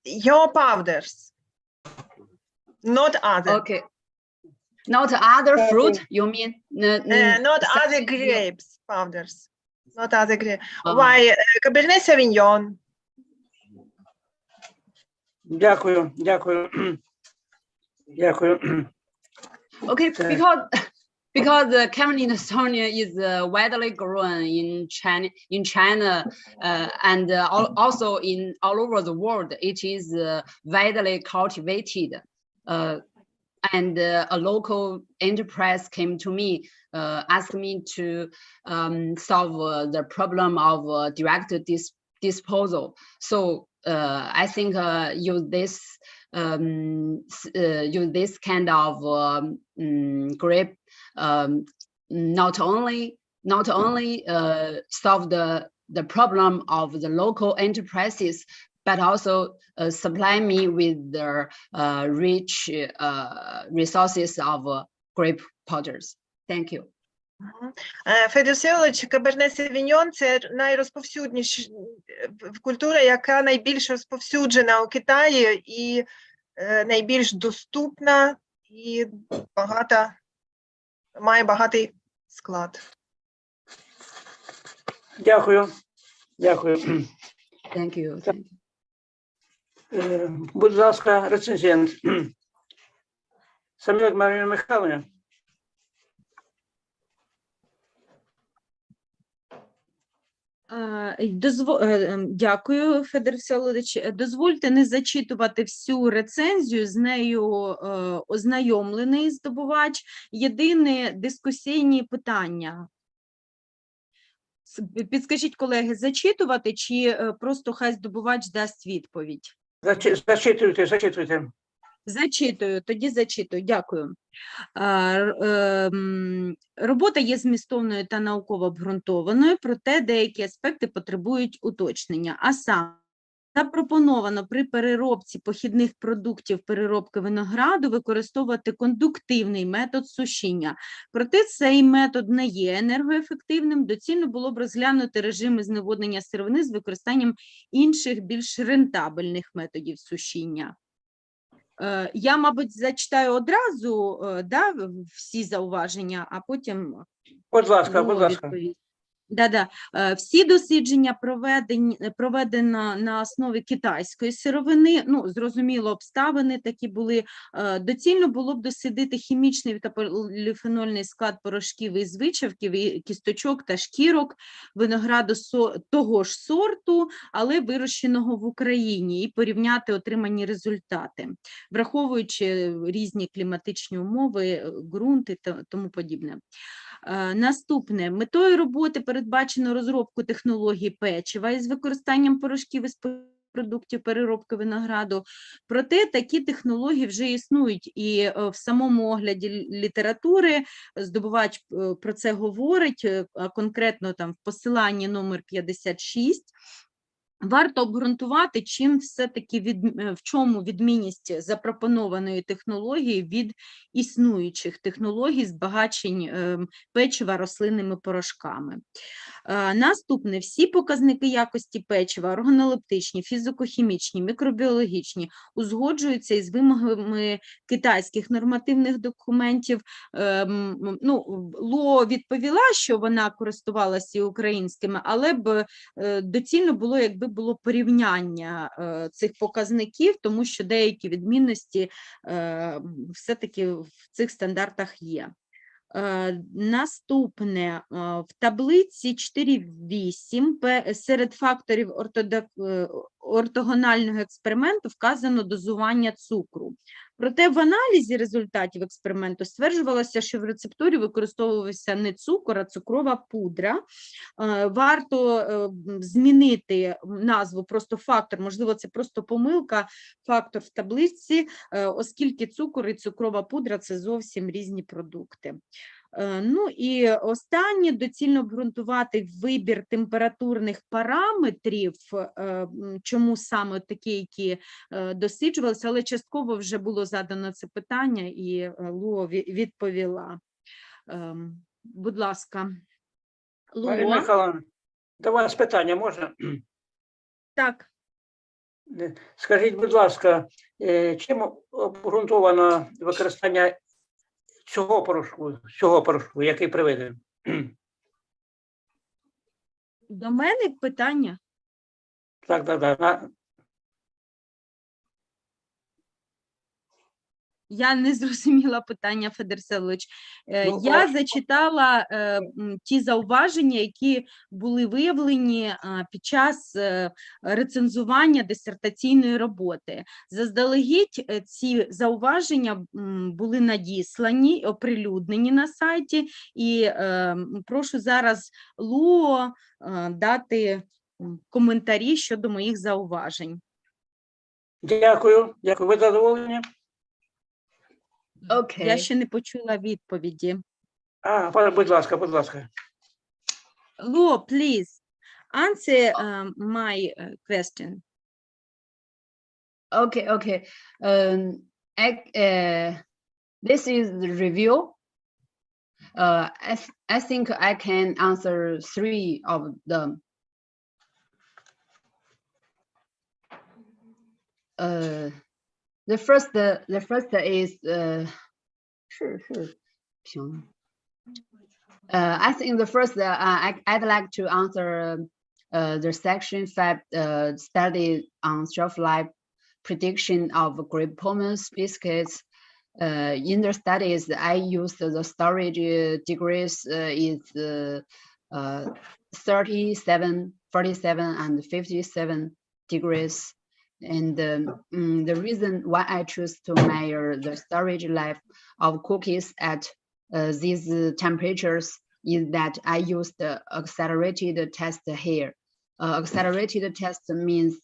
your powders? Not other. Okay. Not other fruit, you mean? Not other grapes powders. Not other grapes. Why? Cabernet Sauvignon. Дякую. Okay, because the Cabernet Sauvignon is widely grown in China, and also all over the world. It is widely cultivated. and a local enterprise came to me, asked me to solve the problem of direct disposal. So I think use this kind of grip not only solve the problem of the local enterprises, but also supply me with the rich resources of grape potters. Thank you. Федір Всеволодович, Каберне Савіньйон – це найрозповсюдніша культура, яка найбільш розповсюджена у Китаї і найбільш доступна і має багатий склад. Дякую. Дякую. Thank you. Будь ласка, рецензент. Самілик Марія Михайловна. Дякую, Федір Всеволодович. Дозвольте не зачитувати всю рецензію, з нею ознайомлений здобувач. Єдине дискусійні питання. Підскажіть, колеги, зачитувати чи просто хай здобувач дасть відповідь? Зачитуйте. Зачитую, тоді зачитую. Дякую. Робота є змістовною та науково обґрунтованою, проте деякі аспекти потребують уточнення. А саме, запропоновано при переробці похідних продуктів переробки винограду використовувати кондуктивний метод сушіння. Проте цей метод не є енергоефективним, доцільно було б розглянути режими зневоднення сировини з використанням інших більш рентабельних методів сушіння. Я, мабуть, зачитаю одразу всі зауваження, а потім... Будь ласка. Всі дослідження проведено на основі китайської сировини, зрозуміло, обставини такі були. Доцільно було б дослідити хімічний та поліфенольний склад порошків із вичавків, і кісточок та шкірок винограду того ж сорту, але вирощеного в Україні, і порівняти отримані результати, враховуючи різні кліматичні умови, ґрунт і тому подібне. Наступне. Метою роботи передбачено розробку технологій печива із використанням порошків із продуктів переробки винограду. Проте такі технології вже існують, і в самому огляді літератури здобувач про це говорить, конкретно там в посиланні номер 56. Варто обґрунтувати, чим все-таки в чому відмінність запропонованої технології від існуючих технологій збагачень печива рослинними порошками. Наступне. Всі показники якості печива, органолептичні, фізико-хімічні, мікробіологічні, узгоджуються із вимогами китайських нормативних документів. ЛО відповіла, що вона користувалася і українськими, але б доцільно було, якби було порівняння цих показників, тому що деякі відмінності все-таки в цих стандартах є. Наступне. В таблиці 4.8 серед факторів ортогонального експерименту вказано дозування цукру. Проте в аналізі результатів експерименту стверджувалося, що в рецептурі використовувався не цукор, а цукрова пудра. Варто змінити назву, просто фактор, можливо, це просто помилка, фактор в таблиці, оскільки цукор і цукрова пудра – це зовсім різні продукти. Ну і останнє, доцільно обґрунтувати вибір температурних параметрів, чому саме такі, які досліджувалися, але частково вже було задано це питання і ЛО відповіла. Будь ласка. Марія Михайловна, до вас питання можна? Так. Скажіть, будь ласка, чим обґрунтовано використання цього порошку, який приведений? До мене питання? Так. Я не зрозуміла питання, Федір Селович. Ну, Я зачитала ті зауваження, які були виявлені під час рецензування дисертаційної роботи. Заздалегідь ці зауваження були надіслані, оприлюднені на сайті, і прошу зараз Луо дати коментарі щодо моїх зауважень. Дякую. Дякую. Ви задоволені? Okay. Я ще не почула відповіді. Будь ласка, будь ласка. Luo, please answer my question. Okay. This is the review. I think I can answer 3 of them. The first is I think the first I'd like to answer the section 5 study on shelf life prediction of grape pommes biscuits. In the studies, I used the storage degrees is 37, 47, and 57 degrees. And the reason why I choose to measure the storage life of cookies at these temperatures is that I use the accelerated test here. Accelerated test means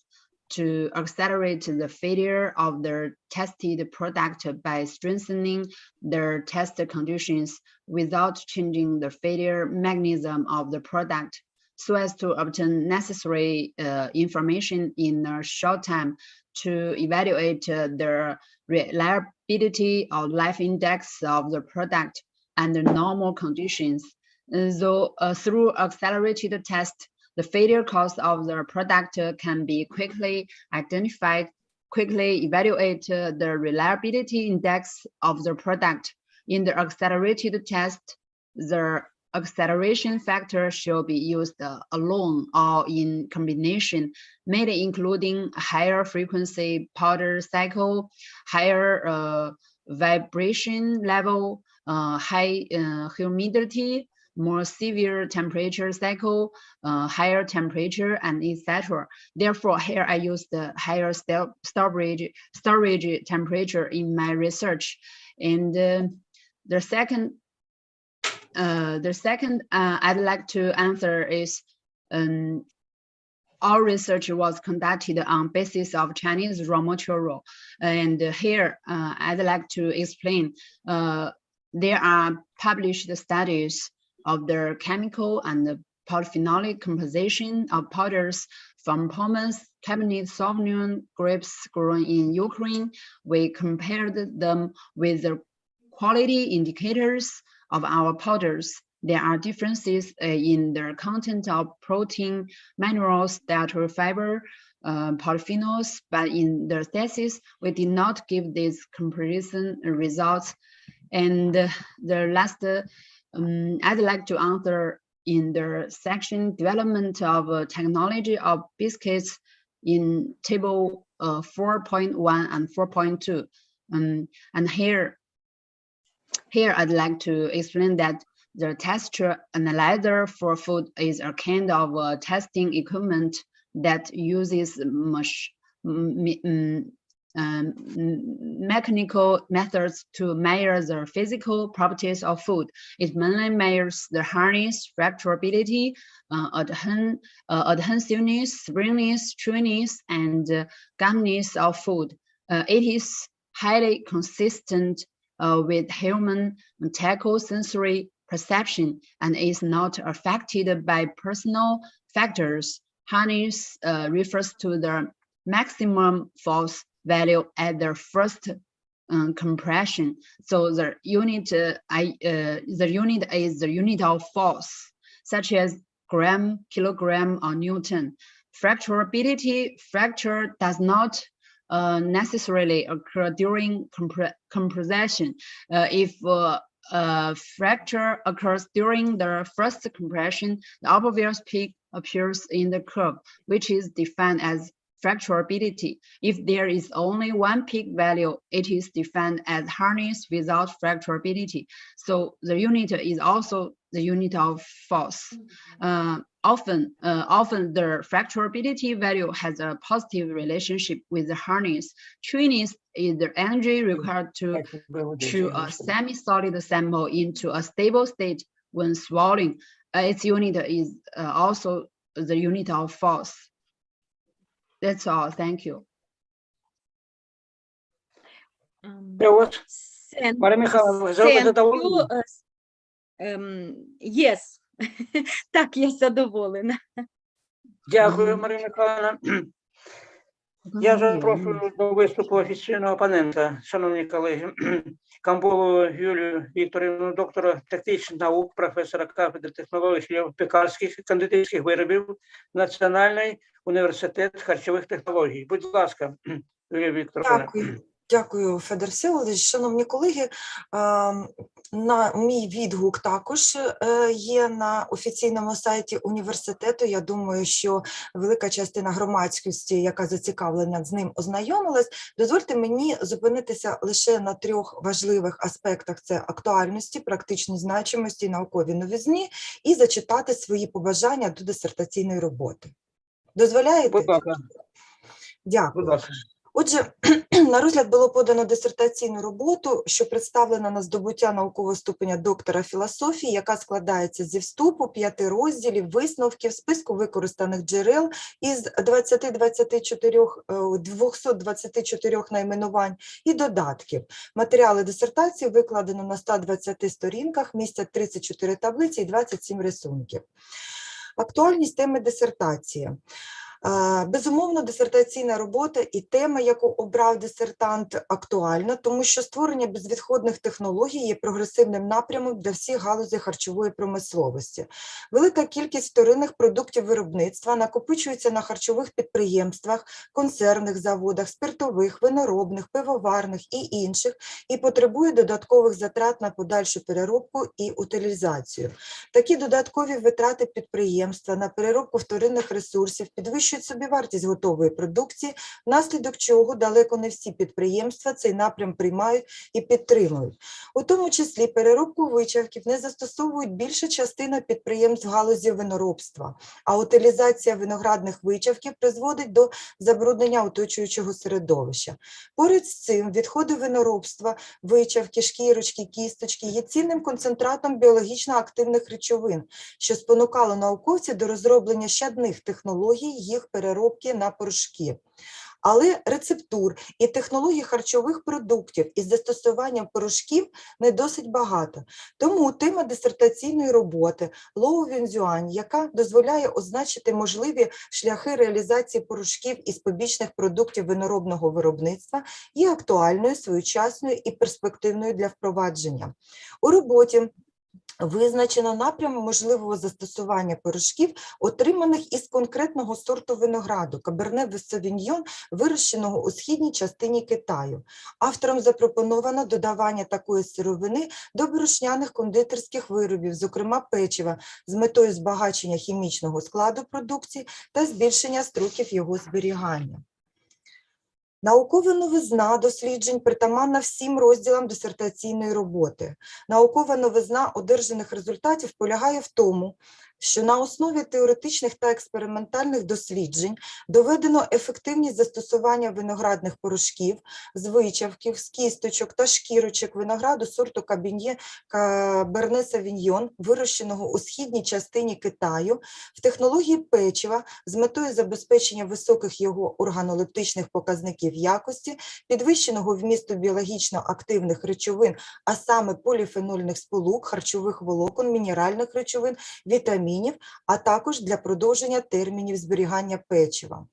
to accelerate the failure of the tested product by strengthening their test conditions without changing the failure mechanism of the product, so as to obtain necessary information in a short time to evaluate the reliability or life index of the product under normal conditions. So through accelerated test, the failure cause of the product can be quickly identified, quickly evaluate the reliability index of the product. In the accelerated test, the acceleration factor should be used alone or in combination, mainly including higher frequency powder cycle, higher vibration level, high humidity, more severe temperature cycle, higher temperature, and etc. Therefore, here I use the higher storage temperature in my research. And the second I'd like to answer is our research was conducted on basis of Chinese raw material. And here I'd like to explain there are published studies of the chemical and the polyphenolic composition of powders from pommes, Cabernet Sauvignon grapes grown in Ukraine. We compared them with the quality indicators of our powders. There are differences in the content of protein, minerals, dietary fiber, polyphenols, but in the thesis, we did not give these comparison results. And the last, I'd like to answer in the section development of technology of biscuits in table 4.1 and 4.2. And here I'd like to explain that the texture analyzer for food is a kind of testing equipment that uses mechanical methods to measure the physical properties of food. It mainly measures the hardness, fracturability, adhesiveness, springiness, chewiness, and gumminess of food. It is highly consistent with human tactile sensory perception and is not affected by personal factors. Hardness refers to the maximum force value at the first compression. So the unit is the unit of force, such as gram, kilogram, or Newton. Fracturability, fracture does not necessarily occur during compression. If fracture occurs during the first compression, the obvious peak appears in the curve, which is defined as fracturability. If there is only one peak value, it is defined as hardness without fracturability. So the unit is also the unit of force. Often the fracturability value has a positive relationship with the hardness. Trueness is the energy required to a semi-solid sample into a stable state when swallowing. Its unit is also the unit of force. That's all. Thank you. Марія Михайловна, ви задоволені? Yes. Так, я задоволена. Дякую, Марія Михайловна. Я запрошую до виступу офіційного опонента, шановні колеги, Камбулову Юлію Вікторівну, доктора технічних наук, професора кафедри технологій пекарських і кондитерських виробів, Національний університет харчових технологій. Будь ласка, Юлія Вікторівна. Дякую. Дякую, Федор Всеволодович. Шановні колеги, на мій відгук також є на офіційному сайті університету. Я думаю, що велика частина громадськості, яка зацікавлена з ним, ознайомилась. Дозвольте мені зупинитися лише на трьох важливих аспектах. Це актуальності, практичній значимості, науковій новизні і зачитати свої побажання до дисертаційної роботи. Дозволяєте? Будь ласка. Дякую. Будь ласка. Отже, на розгляд було подано дисертаційну роботу, що представлена на здобуття наукового ступеня доктора філософії, яка складається зі вступу, 5 розділів, висновків, списку використаних джерел із 224 найменувань і додатків. Матеріали дисертації викладено на 120 сторінках, містять 34 таблиці і 27 рисунків. Актуальність теми дисертації. Безумовно, дисертаційна робота і тема, яку обрав дисертант, актуальна, тому що створення безвідходних технологій є прогресивним напрямом для всіх галузей харчової промисловості. Велика кількість вторинних продуктів виробництва накопичується на харчових підприємствах, консервних заводах, спиртових, виноробних, пивоварних і інших, і потребує додаткових затрат на подальшу переробку і утилізацію. Такі додаткові витрати підприємства на переробку вторинних ресурсів підвищують собівартість готової продукції, внаслідок чого далеко не всі підприємства цей напрям приймають і підтримують. У тому числі переробку вичавків не застосовують більша частина підприємств в галузі виноробства, а утилізація виноградних вичавків призводить до забруднення оточуючого середовища. Поряд з цим відходи виноробства, вичавки, шкірочки, кісточки є цінним концентратом біологічно активних речовин, що спонукало науковців до розроблення щадних технологій їх переробки на порошки. Але рецептур і технологій харчових продуктів із застосуванням порошків не досить багато. Тому тема дисертаційної роботи «Лоу-Вінзюань», яка дозволяє означити можливі шляхи реалізації порошків із побічних продуктів виноробного виробництва, є актуальною, своєчасною і перспективною для впровадження. У роботі визначено напрям можливого застосування порошків, отриманих із конкретного сорту винограду – Каберне Савіньйон, вирощеного у східній частині Китаю. Автором запропоновано додавання такої сировини до борошняних кондитерських виробів, зокрема печива, з метою збагачення хімічного складу продукції та збільшення строків його зберігання. Наукова новизна досліджень притаманна всім розділам дисертаційної роботи. Наукова новизна одержаних результатів полягає в тому, що на основі теоретичних та експериментальних досліджень доведено ефективність застосування виноградних порошків з вичавків, з кісточок та шкірочок винограду сорту Каберне Савіньйон, вирощеного у східній частині Китаю, в технології печива з метою забезпечення високих його органолептичних показників якості, підвищеного вмісту біологічно активних речовин, а саме поліфенольних сполук, харчових волокон, мінеральних речовин, вітамінів, а також для продовження термінів зберігання печива.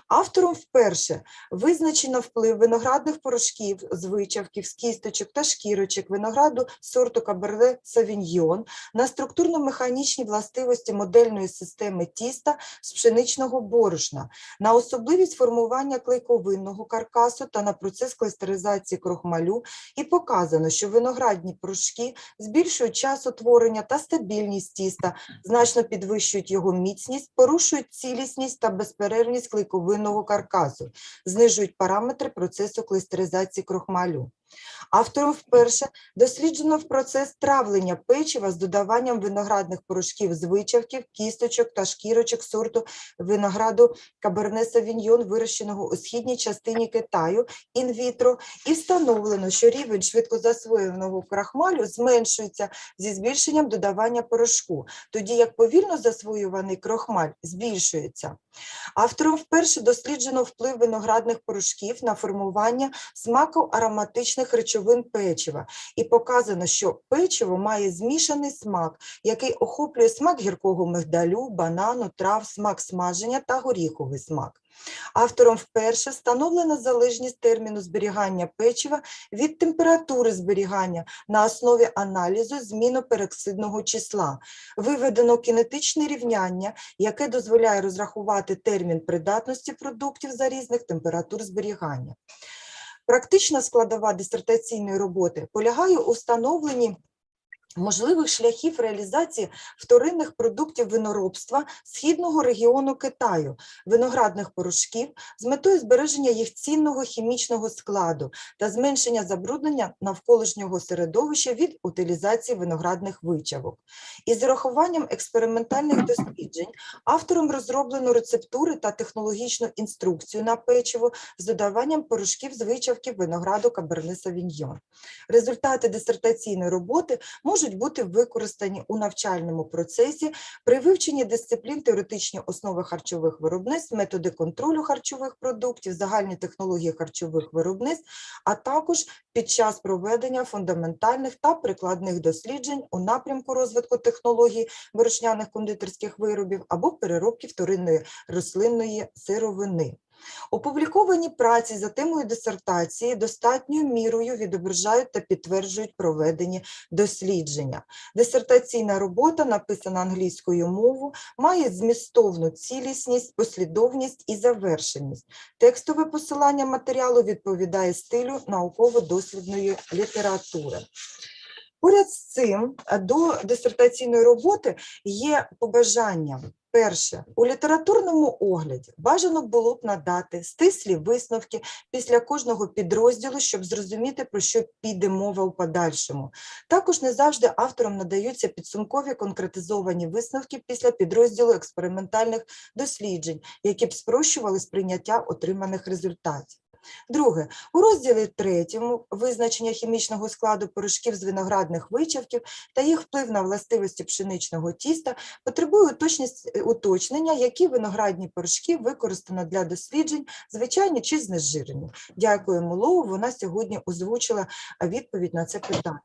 Автором вперше визначено вплив виноградних порошків з вичавків, з кісточок та шкірочок винограду сорту Каберне Савіньйон на структурно-механічні властивості модельної системи тіста з пшеничного борошна, на особливість формування клейковинного каркасу та на процес клейстеризації крохмалю, і показано, що виноградні порошки збільшують час утворення та стабільність тіста, значно значно підвищують його міцність, порушують цілісність та безперервність клейковинного каркасу, знижують параметри процесу клейстеризації крохмалю. Автором вперше досліджено процес травлення печива з додаванням виноградних порошків з вичавків, кісточок та шкірочок сорту винограду Каберне Савіньйон, вирощеного у східній частині Китаю інвітро, і встановлено, що рівень швидкозасвоєного крахмалю зменшується зі збільшенням додавання порошку, тоді як повільно засвоюваний крохмаль збільшується. Автором вперше досліджено вплив виноградних порошків на формування смако-ароматичних речовин печива і показано, що печиво має змішаний смак, який охоплює смак гіркого мигдалю, банану, трав, смак смаження та горіховий смак. Автором вперше встановлена залежність терміну зберігання печива від температури зберігання на основі аналізу зміну пероксидного числа. Виведено кинетичне рівняння, яке дозволяє розрахувати термін придатності продуктів за різних температур зберігання. Практична складова дисертаційної роботи полягає у встановленні можливих шляхів реалізації вторинних продуктів виноробства східного регіону Китаю, виноградних порошків з метою збереження їх цінного хімічного складу та зменшення забруднення навколишнього середовища від утилізації виноградних вичавок. Із урахуванням експериментальних досліджень автором розроблено рецептури та технологічну інструкцію на печиво з додаванням порошків з вичавків винограду Каберне Савіньйон. Результати дисертаційної роботи можуть бути використані у навчальному процесі при вивченні дисциплін теоретичні основи харчових виробництв, методи контролю харчових продуктів, загальні технології харчових виробництв, а також під час проведення фундаментальних та прикладних досліджень у напрямку розвитку технологій борошняних кондитерських виробів або переробки вторинної рослинної сировини. Опубліковані праці за темою дисертації достатньою мірою відображають та підтверджують проведені дослідження. Дисертаційна робота, написана англійською мовою, має змістовну цілісність, послідовність і завершеність. Текстове посилання матеріалу відповідає стилю науково-дослідної літератури. Поряд з цим до дисертаційної роботи є побажання. Перше, у літературному огляді бажано було б надати стислі висновки після кожного підрозділу, щоб зрозуміти, про що піде мова у подальшому. Також не завжди авторам надаються підсумкові конкретизовані висновки після підрозділу експериментальних досліджень, які б спрощували сприйняття отриманих результатів. Друге, у розділі 3 визначення хімічного складу порошків з виноградних вичавків та їх вплив на властивості пшеничного тіста потребує уточнення, які виноградні порошки використано для досліджень, звичайні чи знежирені. Дякуємо Лоу, вона сьогодні озвучила відповідь на це питання.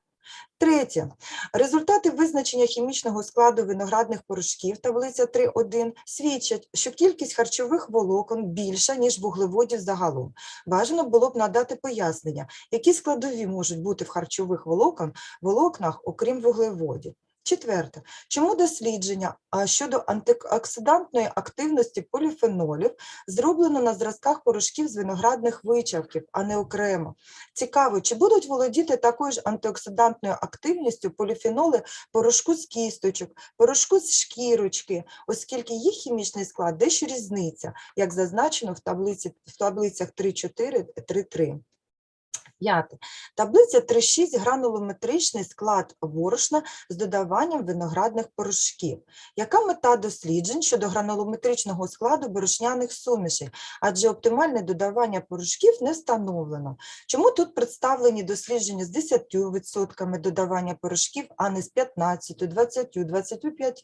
Третє. Результати визначення хімічного складу виноградних порошків, таблиця 3.1, свідчать, що кількість харчових волокон більша, ніж вуглеводів загалом. Бажано було б надати пояснення, які складові можуть бути в харчових волокнах, окрім вуглеводів. Четверте. Чому дослідження щодо антиоксидантної активності поліфенолів зроблено на зразках порошків з виноградних вичавків, а не окремо? Цікаво, чи будуть володіти такою ж антиоксидантною активністю поліфеноли порошку з кісточок, порошку з шкірочки, оскільки їх хімічний склад дещо різниця, як зазначено в таблицях 3.4, 3.3. П'яте. Таблиця 3.6 гранулометричний склад борошна з додаванням виноградних порошків. Яка мета досліджень щодо гранулометричного складу борошняних сумішей? Адже оптимальне додавання порошків не встановлено. Чому тут представлені дослідження з 10% додавання порошків, а не з 15, 20, 25?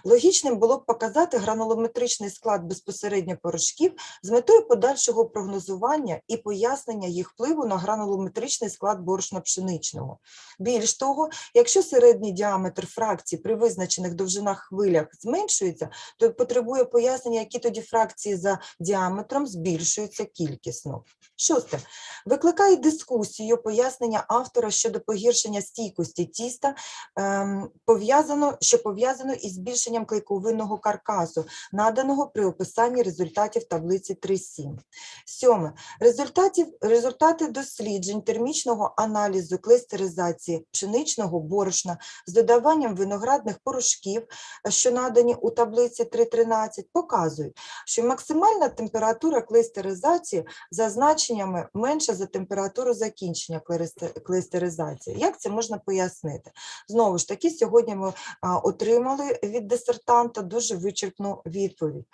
Логічним було б показати гранулометричний склад безпосередньо порошків з метою подальшого прогнозування і пояснення їх впливу на гранулометричний склад борошна пшеничного. Більш того, якщо середній діаметр фракцій при визначених довжинах хвилях зменшується, то потребує пояснення, які тоді фракції за діаметром збільшуються кількісно. Шосте. Викликає дискусію пояснення автора щодо погіршення стійкості тіста, що пов'язано із збільшенням клейковинного каркасу, наданого при описанні результатів таблиці 3.7. Сьоме. Результати досліджень досліджень термічного аналізу клейстеризації пшеничного борошна з додаванням виноградних порошків, що надані у таблиці 3.13, показують, що максимальна температура клейстеризації за значеннями менша за температуру закінчення клейстеризації. Як це можна пояснити? Знову ж таки, сьогодні ми отримали від дисертанта дуже вичерпну відповідь.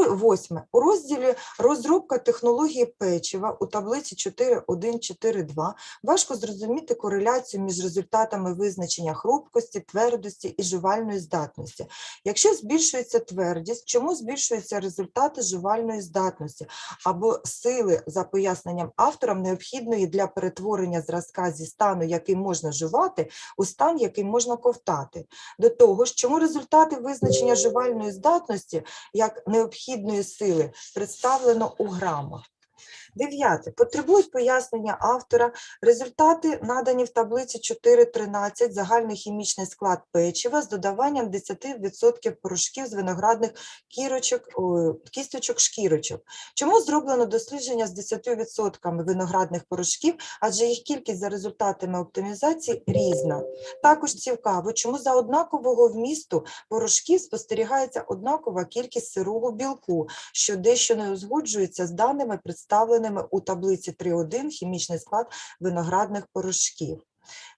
Восьме. У розділі «Розробка технології печива» у таблиці 4.1.4.2 важко зрозуміти кореляцію між результатами визначення хрупкості, твердості і жувальної здатності. Якщо збільшується твердість, чому збільшуються результати жувальної здатності або сили, за поясненням авторам, необхідної для перетворення зразка зі стану, який можна жувати, у стан, який можна ковтати. До того ж, чому результати визначення жувальної здатності як необхідної сили представлено у грамах. 9. Потребують пояснення автора результати, надані в таблиці 4.13, загальний хімічний склад печива з додаванням 10% порошків з виноградних кісточок шкірочок. Чому зроблено дослідження з 10% виноградних порошків, адже їх кількість за результатами оптимізації різна. Також цікаво, чому за однакового вмісту порошків спостерігається однакова кількість сирого білку, що дещо не узгоджується з даними, представленими у таблиці 3.1 хімічний склад виноградних порошків.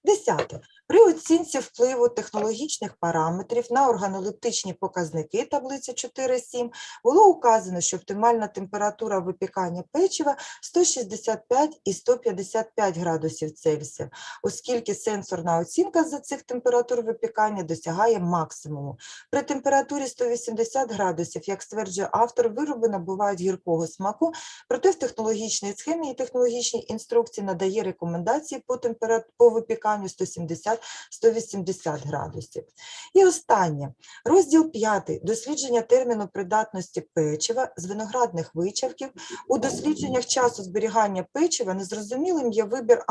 10. При оцінці впливу технологічних параметрів на органолептичні показники таблиці 4.7 було указано, що оптимальна температура випікання печива 165 і 155 градусів Цельсія, оскільки сенсорна оцінка за цих температур випікання досягає максимуму. При температурі 180 градусів, як стверджує автор, вироби набувають гіркого смаку, проте в технологічній схемі і технологічній інструкції надає рекомендації по випіканню 170-180 градусів. І останнє. Розділ 5. Дослідження терміну придатності печива з виноградних вичавків. У дослідженнях часу зберігання печива незрозумілим є вибір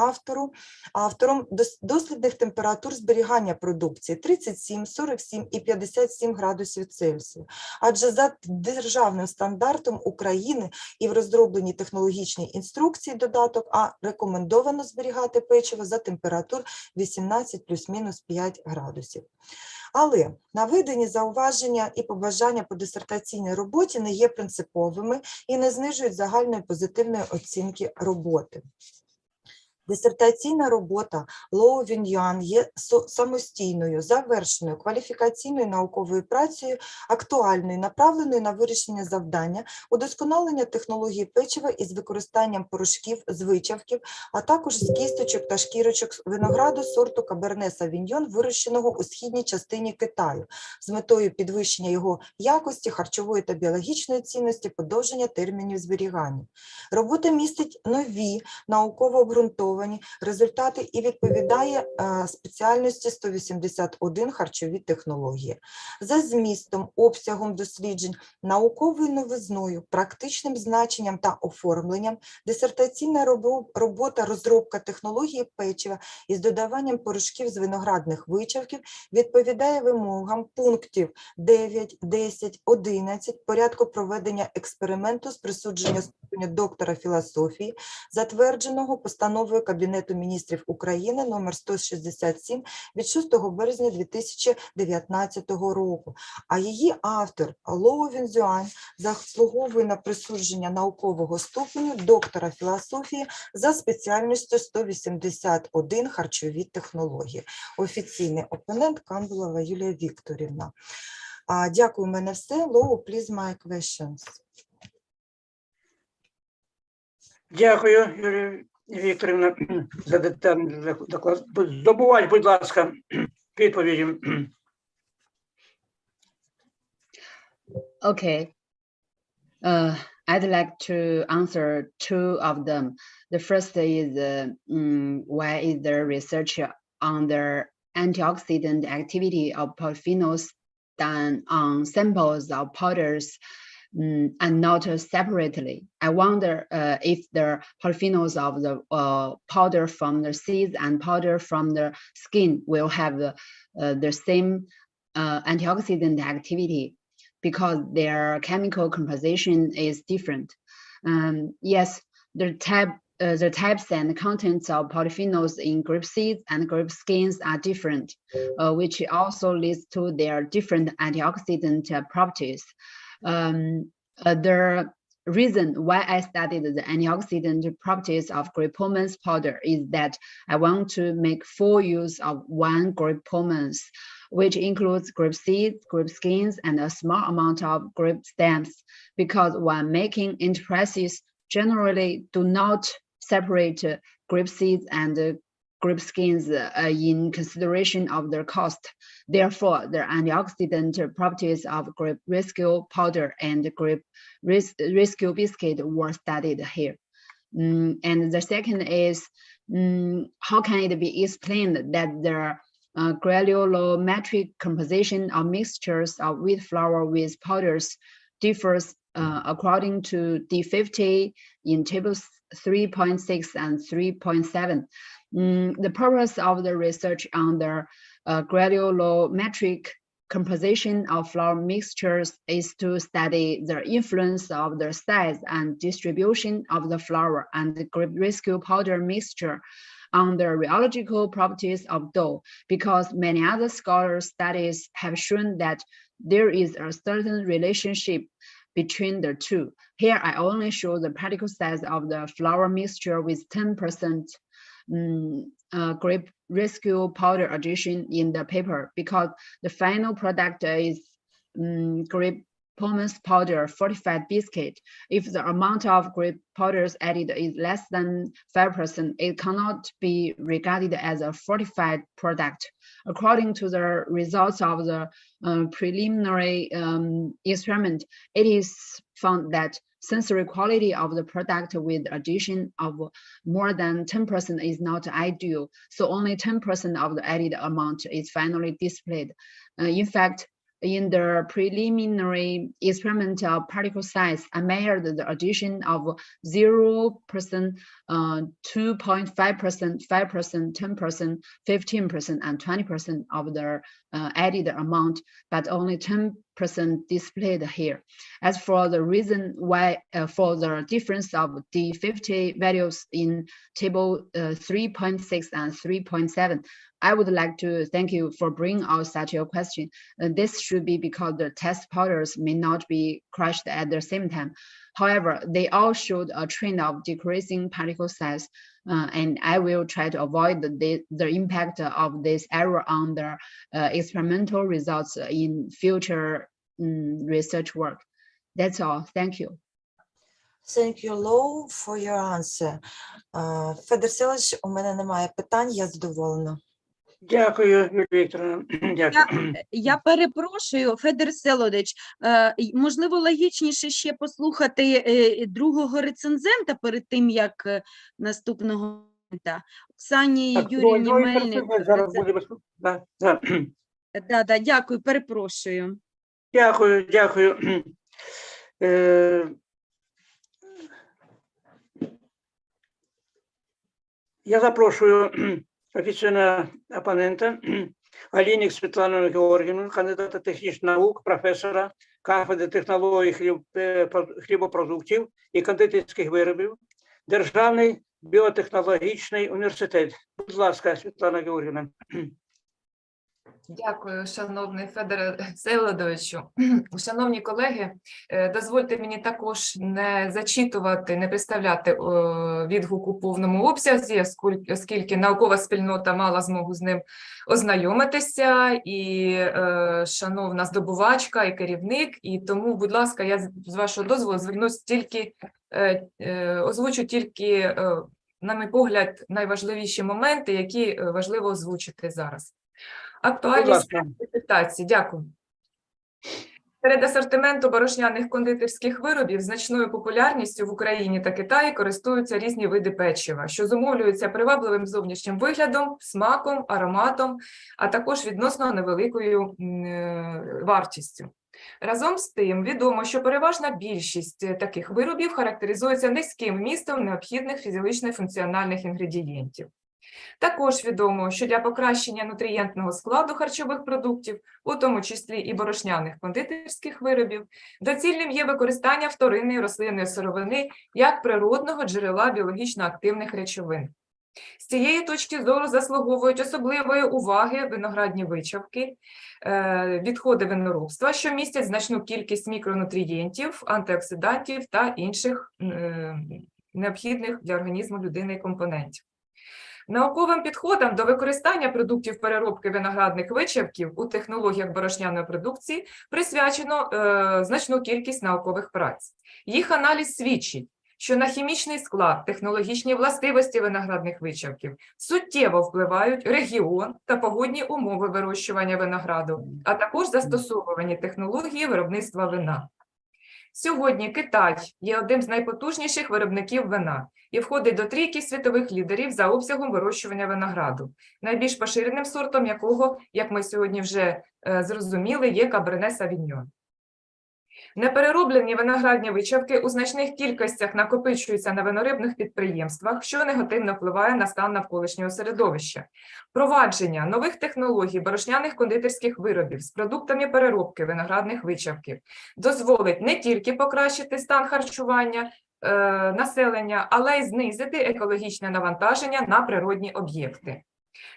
автором дослідних температур зберігання продукції 37, 47 і 57 градусів Цельсію. Адже за державним стандартом України і в розробленій технологічній інструкції додаток А рекомендовано зберігати печиво за температур 18 плюс-мінус 5 градусів. Але наведені зауваження і побажання по дисертаційній роботі не є принциповими і не знижують загальної позитивної оцінки роботи. Дисертаційна робота Лоу Віньюан є самостійною, завершеною, кваліфікаційною науковою працею, актуальною, направленою на вирішення завдання, удосконалення технології печива із використанням порошків з вичавків, а також з кісточок та шкірочок винограду сорту Каберне Савіньйон, вирощеного у східній частині Китаю, з метою підвищення його якості, харчової та біологічної цінності, подовження термінів зберігання. Робота містить нові науково обґрунтовані результати і відповідає спеціальності 181 харчові технології. За змістом, обсягом досліджень, науковою новизною, практичним значенням та оформленням, дисертаційна робота розробка технології печива із додаванням порошків з виноградних вичавків відповідає вимогам пунктів 9, 10, 11 порядку проведення експерименту з присудження ступеня доктора філософії, затвердженого постановою Кабінету міністрів України номер 167 від 6 березня 2019 року. А її автор Лоу Віньюан заслуговує на присудження наукового ступеню доктора філософії за спеціальністю 181 харчові технології. Офіційний опонент Камбулова Юлія Вікторівна. Дякую, у мене все. Лоу, please my questions. Дякую, Юлія Вікторівна, за детальний доклад. Здобувач, будь ласка, відповіді. Okay. I'd like to answer two of them. The first is why is there research on the antioxidant activity of polyphenols done on samples of powders and not separately? I wonder if the polyphenols of the powder from the seeds and powder from the skin will have the same antioxidant activity because their chemical composition is different. Yes, the type the types and contents of polyphenols in grape seeds and grape skins are different, which also leads to their different antioxidant properties. The reason why I studied the antioxidant properties of grape pomace powder is that I want to make full use of one grape pomace, which includes grape seeds, grape skins, and a small amount of grape stems, because when making enterprises generally do not separate grape seeds and grape skins in consideration of their cost. Therefore, the antioxidant properties of grape rescue powder and grape rescue biscuit were studied here. And the second is, how can it be explained that the granulometric composition of mixtures of wheat flour with powders differs according to D50 in tables 3.6 and 3.7. The purpose of the research on the granulometric composition of flour mixtures is to study the influence of the size and distribution of the flour and the grape rescue powder mixture on the rheological properties of dough, because many other scholars' studies have shown that there is a certain relationship between the two. Here, I only show the particle size of the flour mixture with 10% grape rescue powder addition in the paper, because the final product is grape pomace powder fortified biscuit. If the amount of grape powders added is less than 5%, it cannot be regarded as a fortified product. According to the results of the preliminary experiment, it is found that sensory quality of the product with addition of more than 10% is not ideal, so only 10% of the added amount is finally displayed. In fact, in the preliminary experiment of particle size, I measured the addition of 0%, 2.5%, 5%, 10%, 15%, and 20% of the added amount, but only 10% displayed here. As for the reason why for the difference of D50 values in table 3.6 and 3.7, I would like to thank you for bringing out such a question. This should be because the test powders may not be crushed at the same time. However, they all showed a trend of decreasing particle size, and I will try to avoid the impact of this error on the experimental results in future research work. That's all. Thank you. Thank you, Lou, for your answer. Федір Селич, у мене немає питань, я задоволена. Дякую, Юлія Вікторовна. Дякую. Я перепрошую, Федір Селодич, можливо, логічніше ще послухати другого рецензента перед тим, як наступного. Оксані Юріївні Мельник. Зараз буде Да, дякую, перепрошую. Дякую. Я запрошую офіційного опонента Алінік Світлану Георгіївну, кандидата технічних наук, професора кафедри технологій хлібопродуктів і кондитерських виробів, Державний біотехнологічний університет. Будь ласка, Світлана Георгіївна. Дякую, шановний Федоре Всеволодовичу. Шановні колеги, дозвольте мені також не зачитувати, не представляти відгук у повному обсязі, оскільки наукова спільнота мала змогу з ним ознайомитися, і шановна здобувачка, і керівник, і тому, будь ласка, я з вашого дозволу звернусь озвучу тільки, на мій погляд, найважливіші моменти, які важливо озвучити зараз. Актуальність презентації. Дякую. Серед асортименту борошняних кондитерських виробів значною популярністю в Україні та Китаї користуються різні види печива, що зумовлюються привабливим зовнішнім виглядом, смаком, ароматом, а також відносно невеликою вартістю. Разом з тим, відомо, що переважна більшість таких виробів характеризується низьким вмістом необхідних фізично-функціональних інгредієнтів. Також відомо, що для покращення нутрієнтного складу харчових продуктів, у тому числі і борошняних кондитерських виробів, доцільним є використання вторинної рослинної сировини як природного джерела біологічно активних речовин. З цієї точки зору заслуговують особливої уваги виноградні вичавки, відходи виноробства, що містять значну кількість мікронутрієнтів, антиоксидантів та інших необхідних для організму людини компонентів. Науковим підходам до використання продуктів переробки виноградних вичавків у технологіях борошняної продукції присвячено значну кількість наукових праць. Їх аналіз свідчить, що на хімічний склад, технологічні властивості виноградних вичавків суттєво впливають регіон та погодні умови вирощування винограду, а також застосовані технології виробництва вина. Сьогодні Китай є одним з найпотужніших виробників вина і входить до трійки світових лідерів за обсягом вирощування винограду, найбільш поширеним сортом якого, як ми сьогодні вже зрозуміли, є Каберне Савіньйон. Неперероблені виноградні вичавки у значних кількостях накопичуються на виноробних підприємствах, що негативно впливає на стан навколишнього середовища. Впровадження нових технологій борошняних кондитерських виробів з продуктами переробки виноградних вичавків дозволить не тільки покращити стан харчування населення, але й знизити екологічне навантаження на природні об'єкти.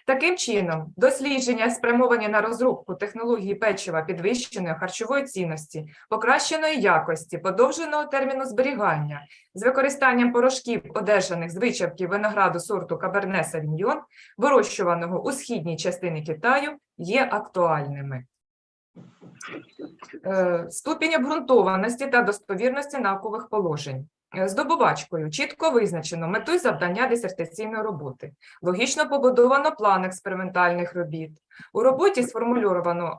Таким чином, дослідження, спрямовані на розробку технології печива підвищеної харчової цінності, покращеної якості, подовженого терміну зберігання, з використанням порошків, одержаних з вичавків винограду сорту Каберне Савіньйон, вирощуваного у східній частині Китаю, є актуальними. Ступінь обґрунтованості та достовірності наукових положень. Здобувачкою чітко визначено мету і завдання дисертаційної роботи. Логічно побудовано план експериментальних робіт. У роботі сформульовано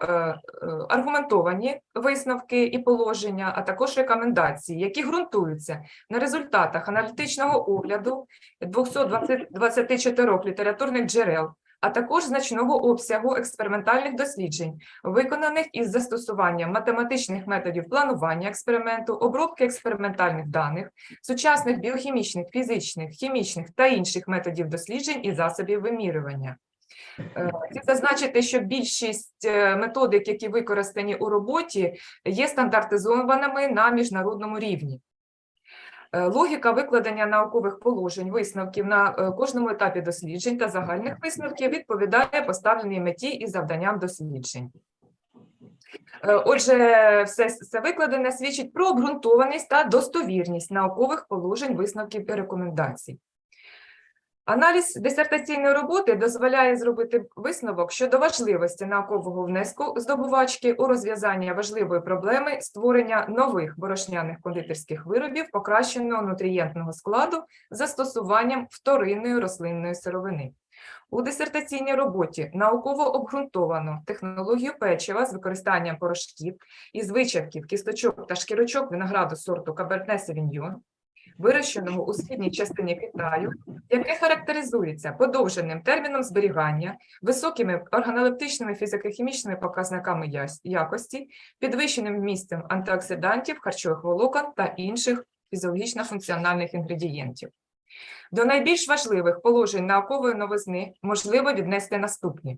аргументовані висновки і положення, а також рекомендації, які ґрунтуються на результатах аналітичного огляду 224 літературних джерел, а також значного обсягу експериментальних досліджень, виконаних із застосуванням математичних методів планування експерименту, обробки експериментальних даних, сучасних біохімічних, фізичних, хімічних та інших методів досліджень і засобів вимірювання. Слід зазначити, що більшість методик, які використані у роботі, є стандартизованими на міжнародному рівні. Логіка викладення наукових положень, висновків на кожному етапі досліджень та загальних висновків відповідає поставленій меті і завданням досліджень. Отже, все викладене свідчить про обґрунтованість та достовірність наукових положень, висновків і рекомендацій. Аналіз дисертаційної роботи дозволяє зробити висновок щодо важливості наукового внеску здобувачки у розв'язання важливої проблеми створення нових борошняних кондитерських виробів покращеного нутрієнтного складу з застосуванням вторинної рослинної сировини. У дисертаційній роботі науково обґрунтовано технологію печива з використанням порошків із вичавків, кісточок та шкірочок винограду сорту Каберне Савіньйон, вирощеного у східній частині Китаю, яке характеризується подовженим терміном зберігання, високими органолептичними фізико-хімічними показниками якості, підвищеним вмістом антиоксидантів, харчових волокон та інших фізіологічно-функціональних інгредієнтів. До найбільш важливих положень наукової новизни можливо віднести наступні.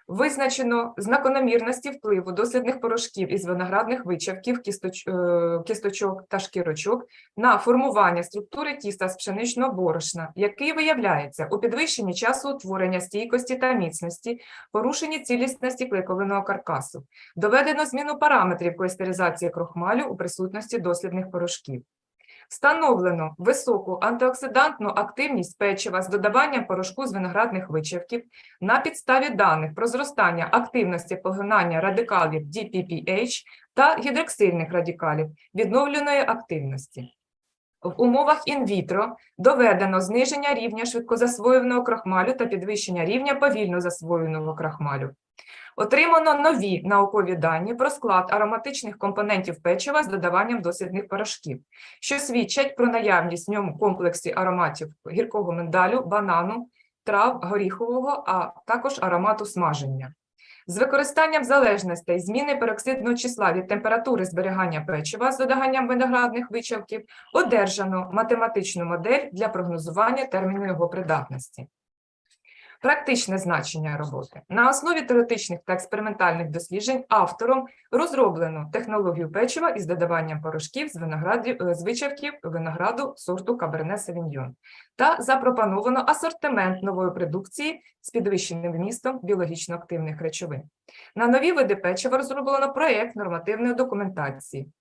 Визначено закономірності впливу дослідних порошків із виноградних вичавків, кісточок та шкірочок на формування структури тіста з пшеничного борошна, який виявляється у підвищенні часу утворення стійкості та міцності, порушенні цілісності клейковинного каркасу. Доведено зміну параметрів клейстеризації крохмалю у присутності дослідних порошків. Встановлено високу антиоксидантну активність печива з додаванням порошку з виноградних вичавків на підставі даних про зростання активності поглинання радикалів DPPH та гідроксильних радикалів відновленої активності. В умовах інвітро доведено зниження рівня швидкозасвоюваного крохмалю та підвищення рівня повільно засвоюваного крохмалю. Отримано нові наукові дані про склад ароматичних компонентів печива з додаванням дослідних порошків, що свідчать про наявність в ньому комплексі ароматів гіркого миндалю, банану, трав, горіхового, а також аромату смаження. З використанням залежностей зміни пероксидного числа від температури зберігання печива з додаванням виноградних вичавків одержано математичну модель для прогнозування терміну його придатності. Практичне значення роботи. На основі теоретичних та експериментальних досліджень автором розроблено технологію печива із додаванням порошків з вичавків винограду сорту Каберне Савіньйон та запропоновано асортимент нової продукції з підвищеним вмістом біологічно активних речовин. На нові види печива розроблено проєкт нормативної документації.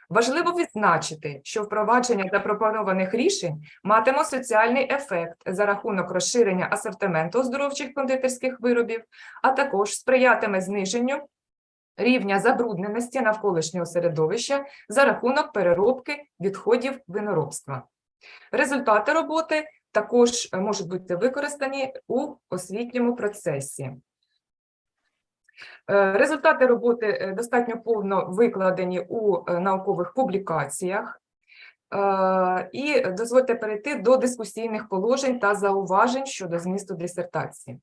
Важливо відзначити, що впровадження запропонованих рішень матиме соціальний ефект за рахунок розширення асортименту оздоровчих кондитерських виробів, а також сприятиме зниженню рівня забрудненості навколишнього середовища за рахунок переробки відходів виноробства. Результати роботи також можуть бути використані у освітньому процесі. Результати роботи достатньо повно викладені у наукових публікаціях. І дозвольте перейти до дискусійних положень та зауважень щодо змісту дисертації.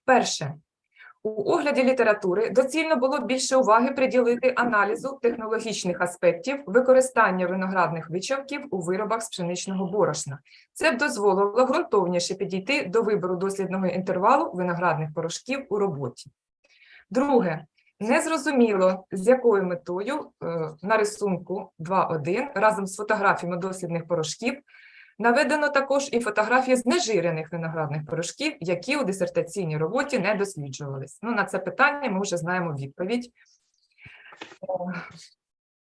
Перше. У огляді літератури доцільно було більше уваги приділити аналізу технологічних аспектів використання виноградних вичавків у виробах з пшеничного борошна. Це б дозволило ґрунтовніше підійти до вибору дослідного інтервалу виноградних порошків у роботі. Друге, незрозуміло, з якою метою на рисунку 2.1 разом з фотографіями дослідних порошків наведено також і фотографії знежирених виноградних порошків, які у дисертаційній роботі не досліджувались. Ну, на це питання ми вже знаємо відповідь.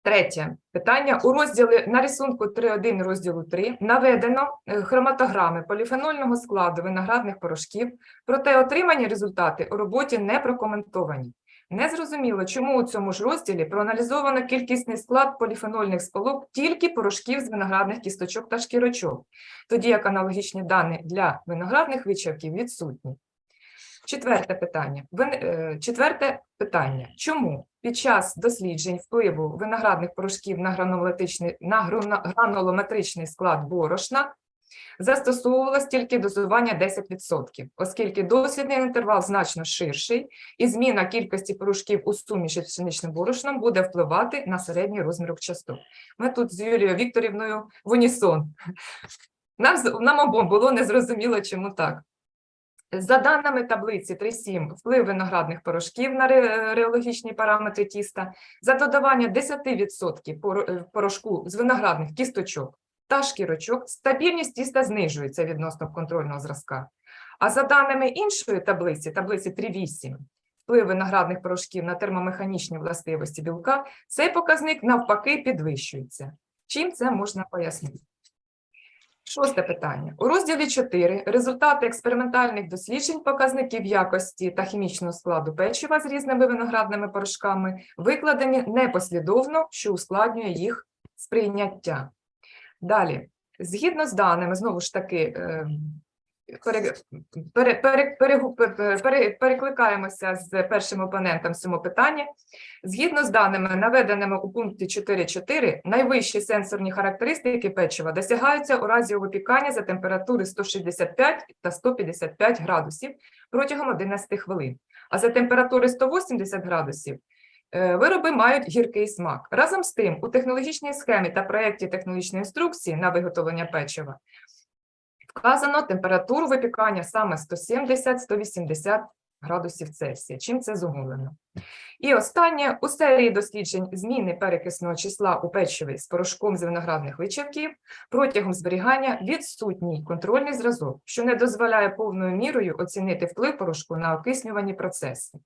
Третє питання. У розділі на рисунку 3.1 розділу 3 наведено хроматограми поліфенольного складу виноградних порошків, проте отримані результати у роботі не прокоментовані. Незрозуміло, чому у цьому ж розділі проаналізовано кількісний склад поліфенольних сполук тільки порошків з виноградних кісточок та шкірочок, тоді як аналогічні дані для виноградних вичавків відсутні. Четверте питання. Чому під час досліджень впливу виноградних порошків на гранулометричний склад борошна застосовувалось тільки дозування 10%, оскільки дослідний інтервал значно ширший, і зміна кількості порошків у суміші з пшеничним борошном буде впливати на середній розмір частот. Ми тут з Юлією Вікторівною в унісон. Нам обом було незрозуміло, чому так. За даними таблиці 3.7, вплив виноградних порошків на реологічні параметри тіста, за додавання 10% порошку з виноградних кісточок та шкірочок, стабільність тіста знижується відносно контрольного зразка. А за даними іншої таблиці 3.8, вплив виноградних порошків на термомеханічні властивості білка, цей показник навпаки підвищується. Чим це можна пояснити? Шосте питання. У розділі 4 результати експериментальних досліджень показників якості та хімічного складу печива з різними виноградними порошками викладені непослідовно, що ускладнює їх сприйняття. Далі, згідно з даними, знову ж таки, перекликаємося з першим опонентом в цьому питанні. Згідно з даними, наведеними у пункті 4.4, найвищі сенсорні характеристики печива досягаються у разі випікання за температури 165 та 155 градусів протягом 11 хвилин, а за температури 180 градусів вироби мають гіркий смак. Разом з тим, у технологічній схемі та проєкті технологічної інструкції на виготовлення печива вказано температуру випікання саме 170-180 градусів Цельсія. Чим це зумовлено? І останнє, у серії досліджень зміни перекисного числа у печиві з порошком з виноградних вичавків протягом зберігання відсутній контрольний зразок, що не дозволяє повною мірою оцінити вплив порошку на окислювані процеси.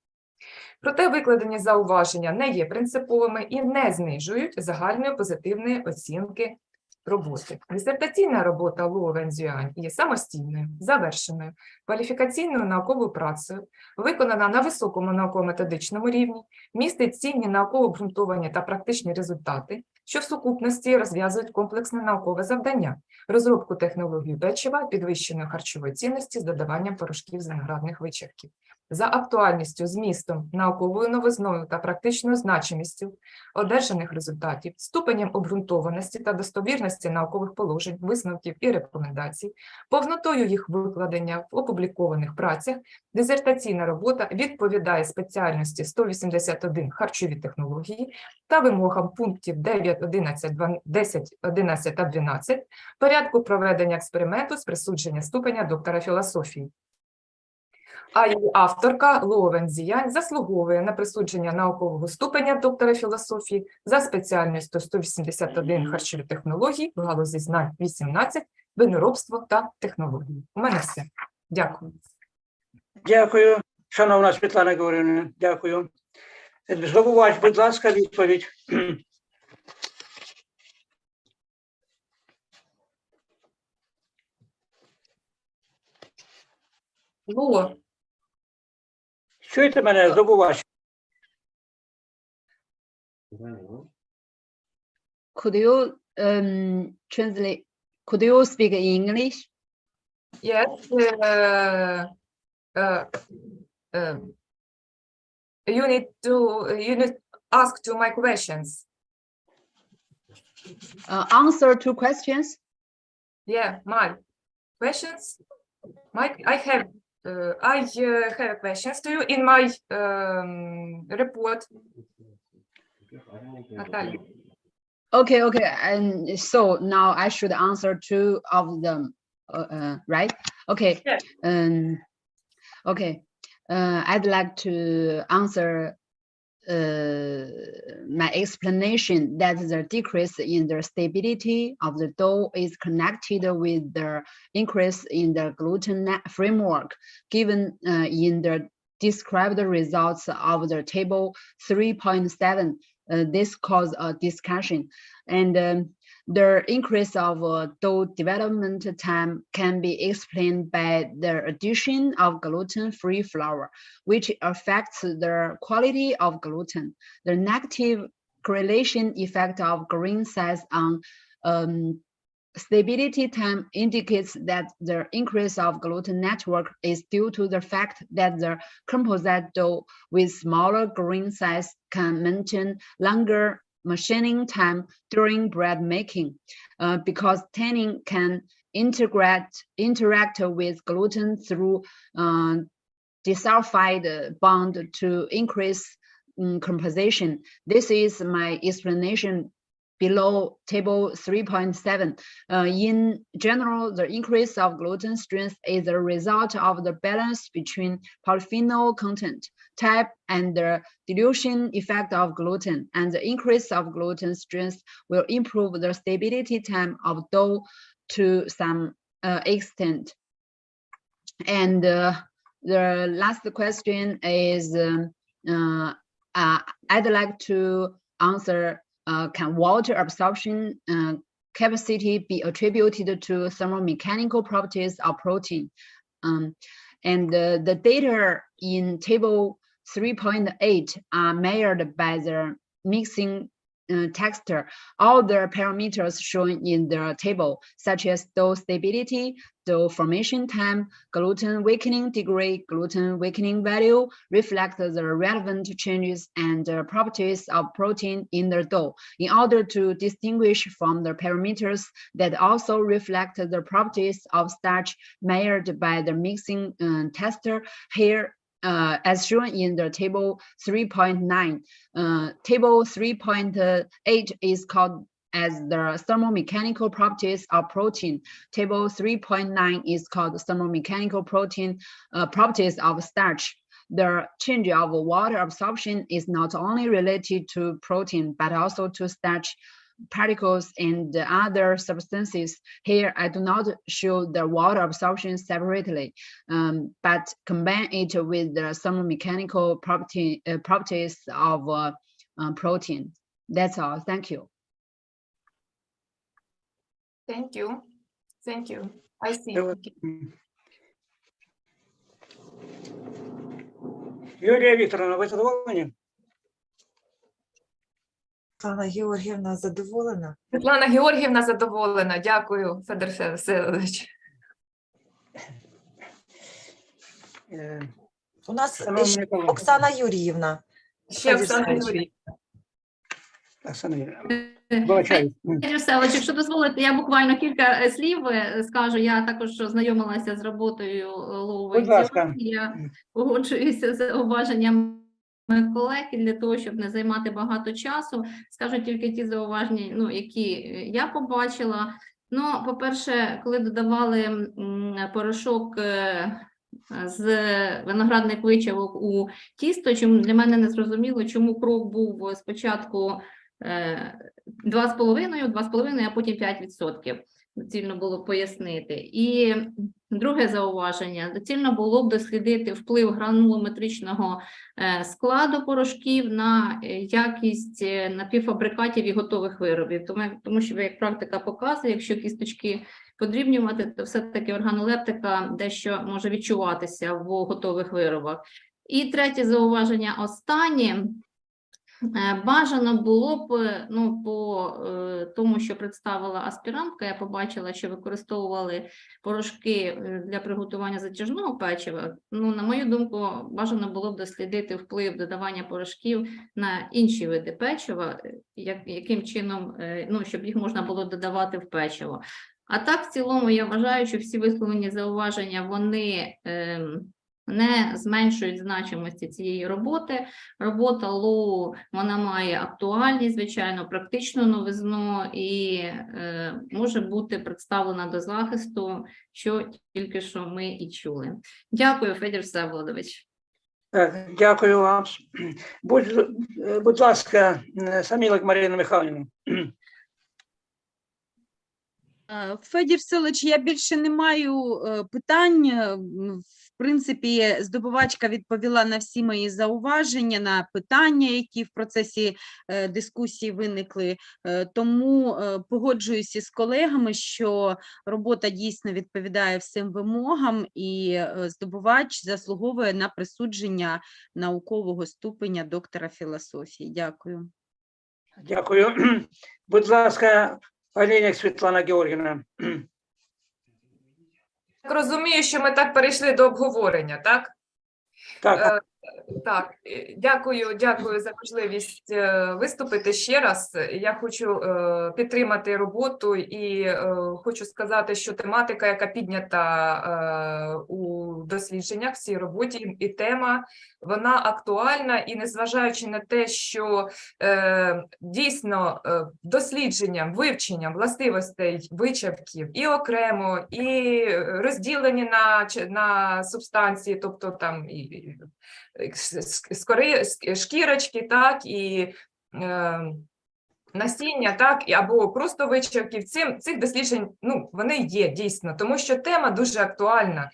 Проте викладені зауваження не є принциповими і не знижують загальної позитивної оцінки роботи. Дисертаційна робота Лу Вензюань є самостійною, завершеною, кваліфікаційною науковою працею, виконана на високому науково-методичному рівні, містить цінні науково обґрунтовані та практичні результати, що в сукупності розв'язують комплексне наукове завдання – розробку технології печива підвищеної харчової цінності з додаванням порошків з виноградних вичавків. За актуальністю, змістом, науковою новизною та практичною значимістю одержаних результатів, ступенем обґрунтованості та достовірності наукових положень, висновків і рекомендацій, повнотою їх викладення в опублікованих працях, дисертаційна робота відповідає спеціальності 181 харчові технології та вимогам пунктів 9, 11, 10, 11 та 12 порядку проведення експерименту з присудження ступеня доктора філософії. а її авторка Ловен Зіянь заслуговує на присудження наукового ступеня доктора філософії за спеціальністю 181 харчові технології в галузі знань 18, виноробство та технології. У мене все. Дякую. Дякую, шановна Світлана Георгіївна, дякую. Здобувач, будь ласка, відповідь. Ло. Чуєте мене, здобувач? Could you translate? Could you speak English? Yes. You need ask to my questions. Answer two questions. Yeah, my questions. I have questions to you in my report. Natalia. Okay, and so now I should answer two of them, right? Okay. Yes. Okay. I'd like to answer my explanation that the decrease in the stability of the dough is connected with the increase in the gluten framework given in the described results of the table 3.7. This caused a discussion, and the increase of dough development time can be explained by the addition of gluten-free flour, which affects the quality of gluten. The negative correlation effect of grain size on stability time indicates that the increase of gluten network is due to the fact that the composite dough with smaller grain size can maintain longer machining time during bread making, because tanning can interact with gluten through disulfide bond to increase composition. This is my explanation below table 3.7. In general, the increase of gluten strength is a result of the balance between polyphenol content, type, and the dilution effect of gluten, and the increase of gluten strength will improve the stability time of dough to some extent. And the last question is, I'd like to answer, can water absorption capacity be attributed to thermomechanical properties of protein? And the data in table 3.8 are measured by the mixing texture. All the parameters shown in the table, such as dough stability, dough formation time, gluten weakening degree, gluten weakening value, reflect the relevant changes and properties of protein in the dough. In order to distinguish from the parameters that also reflect the properties of starch measured by the mixing tester, here as shown in the table 3.9. Table 3.8 is called as the thermomechanical properties of protein. Table 3.9 is called thermomechanical protein properties of starch. The change of water absorption is not only related to protein, but also to starch particles and other substances. Here, I do not show the water absorption separately, but combine it with the thermomechanical properties of protein. That's all. Thank you. Thank you. Thank you. I see. Юлія Вікторовна, ви задоволені? Світлана Георгіївна задоволена? Світлана Георгіївна задоволена. Дякую, Федор Федорович. У нас ще Оксана Юріївна. Ще Оксана Юріївна. Якщо дозволите, я буквально кілька слів скажу. Я також знайомилася з роботою Ловен. Я погоджуюся з зауваженням колег, і для того, щоб не займати багато часу, скажу тільки ті зауваження, які я побачила. По-перше, коли додавали порошок з виноградних вичавок у тісто. Чому для мене не зрозуміло, чому крок був спочатку 2,5, а потім 5%. Доцільно було пояснити. І друге зауваження. Доцільно було б дослідити вплив гранулометричного складу порошків на якість напівфабрикатів і готових виробів. Тому що, як практика показує, якщо кісточки подрібнювати, то все-таки органолептика дещо може відчуватися в готових виробах. І третє зауваження останнє. Бажано було б, по тому, що представила аспірантка, я побачила, що використовували порошки для приготування затяжного печива. На мою думку, бажано було б дослідити вплив додавання порошків на інші види печива, яким чином, щоб їх можна було додавати в печиво. А так, в цілому, я вважаю, що всі висловлені зауваження, вони не зменшують значимості цієї роботи. Робота ЛОУ, вона має актуальність, звичайно, практичну новизну і може бути представлена до захисту, що тільки що ми і чули. Дякую, Федір Всеволодович. Так, дякую вам. Будь ласка, Самілик Марина Михайлівна. Федір Всеволодович, я більше не маю питань. В принципі, здобувачка відповіла на всі мої зауваження, на питання, які в процесі дискусії виникли. Тому погоджуюся з колегами, що робота дійсно відповідає всім вимогам і здобувач заслуговує на присудження наукового ступеня доктора філософії. Дякую. Дякую. Будь ласка, Олійник Світлана Георгіївна. Розумію, що ми так перейшли до обговорення, так? Так. Так, дякую за можливість виступити ще раз. Я хочу підтримати роботу і хочу сказати, що тематика, яка піднята у дослідженнях в цій роботі, і тема, вона актуальна, і незважаючи на те, що дійсно дослідженням, вивченням властивостей вичавків і окремо, і розділені на субстанції, тобто там і шкірочки, так, і насіння, так, або просто вичавків, цих досліджень, вони є дійсно, тому що тема дуже актуальна.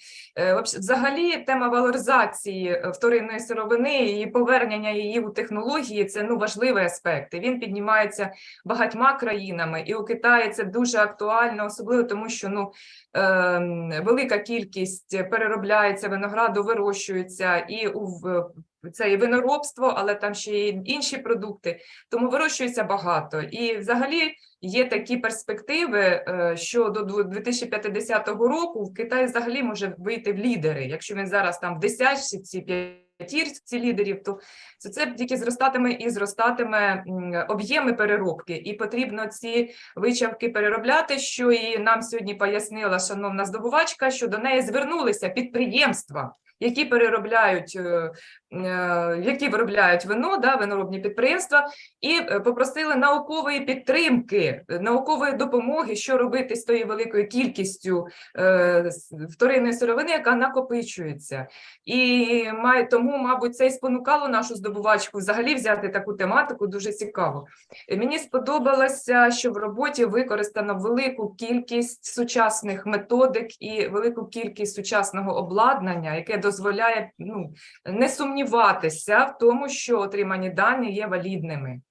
Взагалі, тема валоризації вторинної сировини і повернення її у технології – це важливий аспект. І він піднімається багатьма країнами, і у Китаї це дуже актуально, особливо тому, що велика кількість переробляється винограду, вирощується, і це і виноробство, але там ще й інші продукти, тому вирощується багато. І взагалі є такі перспективи, що до 2050 року в Китай взагалі може вийти в лідери. Якщо він зараз там в десятці, п'ятірці лідерів, то це тільки зростатиме об'єми переробки. І потрібно ці вичавки переробляти, що і нам сьогодні пояснила шановна здобувачка, що до неї звернулися підприємства, які виробляють вино, виноробні підприємства, і попросили наукової підтримки, наукової допомоги, що робити з тією великою кількістю вторинної сировини, яка накопичується. І тому, мабуть, це і спонукало нашу здобувачку взагалі взяти таку тематику, дуже цікаво. Мені сподобалося, що в роботі використано велику кількість сучасних методик і велику кількість сучасного обладнання, яке дозволяє не сумніватися в тому, що отримані дані є валідними.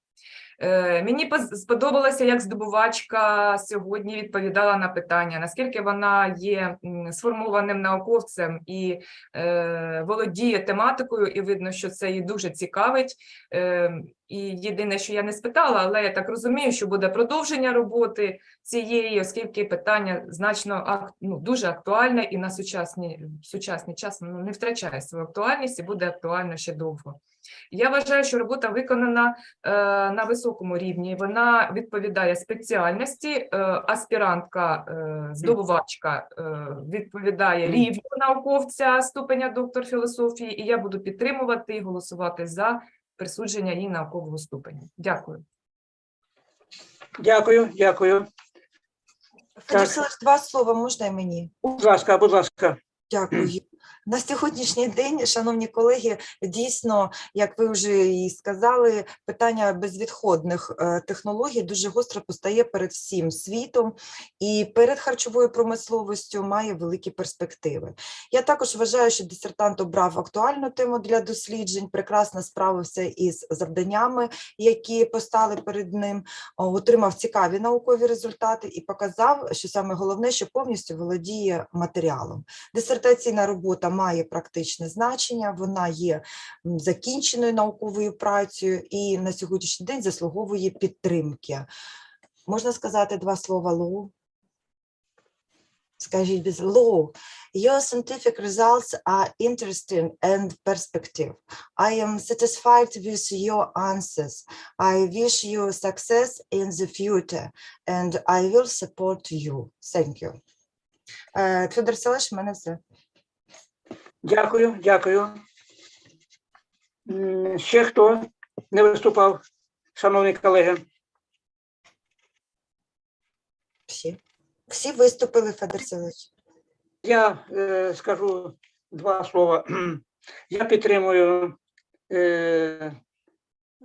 Мені сподобалося, як здобувачка сьогодні відповідала на питання, наскільки вона є сформованим науковцем і володіє тематикою, і видно, що це її дуже цікавить. І єдине, що я не спитала, але я так розумію, що буде продовження роботи цієї, оскільки питання значно дуже актуальне і на сучасний час не втрачає свою актуальність і буде актуально ще довго. Я вважаю, що робота виконана на високому рівні, вона відповідає спеціальності, аспірантка, здобувачка відповідає рівню науковця ступеня доктор філософії, і я буду підтримувати і голосувати за присудження їй наукового ступеня. Дякую. Дякую. Федір Васильович, 2 слова можна і мені? Будь ласка. Дякую. На сьогоднішній день, шановні колеги, дійсно, як ви вже і сказали, питання безвідходних технологій дуже гостро постає перед всім світом і перед харчовою промисловістю має великі перспективи. Я також вважаю, що дисертант обрав актуальну тему для досліджень, прекрасно справився із завданнями, які постали перед ним, отримав цікаві наукові результати і показав, що саме головне, що повністю володіє матеріалом. Дисертаційна робота має практичне значення, вона є закінченою науковою працею і на сьогоднішній день заслуговує підтримки. Можна сказати два слова Лоу? Скажіть без Лоу. Your scientific results are interesting and perspective. I am satisfied with your answers. I wish you success in the future and I will support you. Thank you. Федор Селеш, в мене все. Дякую, дякую. Ще хто не виступав, шановні колеги? Всі виступили, Федор Селеш. Я скажу два слова. Я підтримую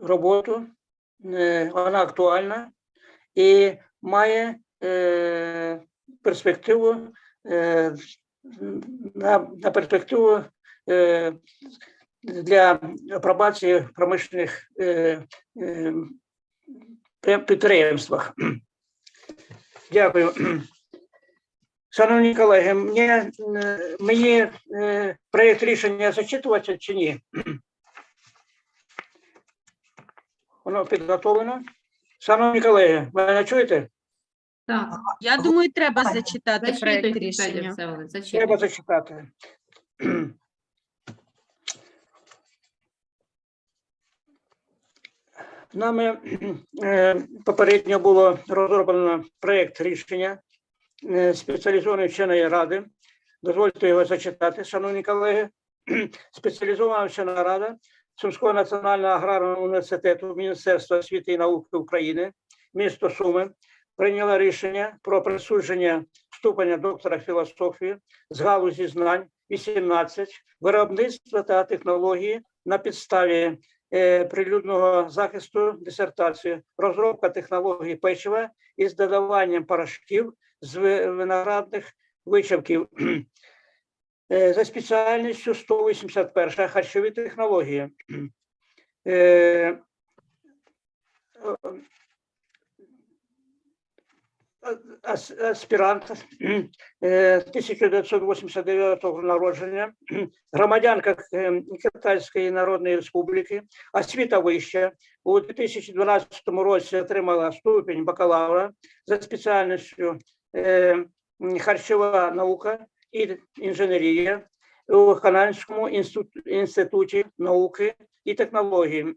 роботу, вона актуальна і має перспективу на перспективу для апробації промишлених підприємствах. Дякую. Шановні колеги, мені проєкт рішення зачитувати чи ні? Воно підготовлено. Шановні колеги, ви мене чуєте? Так, Я думаю, треба зачитати проект зачитуйте, Федір рішення. Всеволодович, Треба зачитуйте. зачитати. Нами попередньо було розроблено проєкт рішення спеціалізованої вченої ради. Дозвольте його зачитати, шановні колеги. Спеціалізована вчена рада Сумського національного аграрного університету Міністерства освіти і науки України, місто Суми, прийняла рішення про присудження ступеня доктора філософії з галузі знань 18, виробництва та технології на підставі прилюдного захисту дисертації, розробка технології печива із додаванням порошків з виноградних вичавків. За спеціальністю 181 харчові технології. Аспірант 1989 народження, громадянка Китайської Народної Республіки, освіта вища. У 2012 році отримала ступінь бакалавра за спеціальністю харчова наука і інженерія у Хананському інституті науки і технології,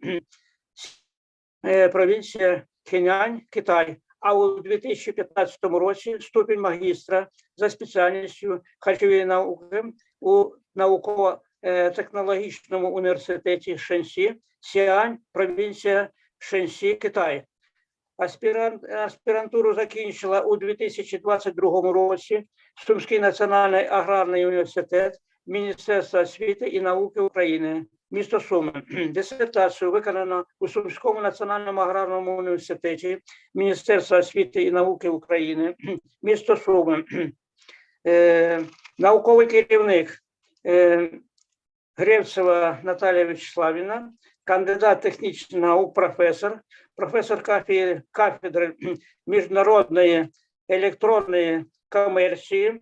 провінція Хенань, Китай. А у 2015 році ступінь магістра за спеціальністю харчової науки у науково-технологічному університеті Шенсі, Сіань, провінція Шенсі, Китай. Аспірантуру закінчила у 2022 році Сумський національний аграрний університет Міністерства освіти і науки України, місто Суми. Дисертацію виконано у Сумському національному аграрному університеті Міністерства освіти і науки України, місто Суми. Науковий керівник Гревцева Наталія Вячеславівна, кандидат технічних наук, професор кафедри міжнародної електронної комерції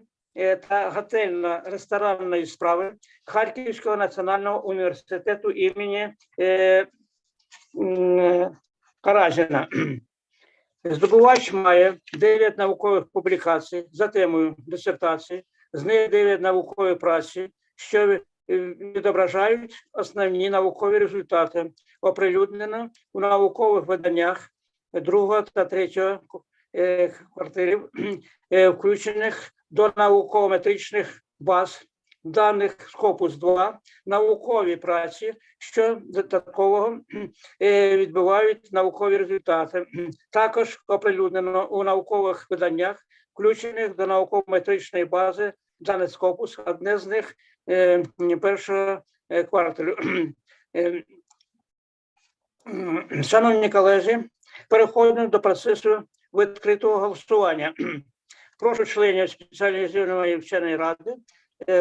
та готельно-ресторанної справи Харківського національного університету імені Каразіна. Здобувач має 9 наукових публікацій за темою дисертації, з них 9 наукових праці, що відображають основні наукові результати, оприлюднено у наукових виданнях 2 та 3 кварталів, включених до науково-метричних баз даних Scopus-2, наукові праці, що додаткового відбивають наукові результати. Також оприлюднено у наукових виданнях, включених до науково-метричної бази даних Scopus. Одне з них першого кварталу. Шановні колеги, переходимо до процесу відкритого голосування. Прошу членів спеціалізованої вченої ради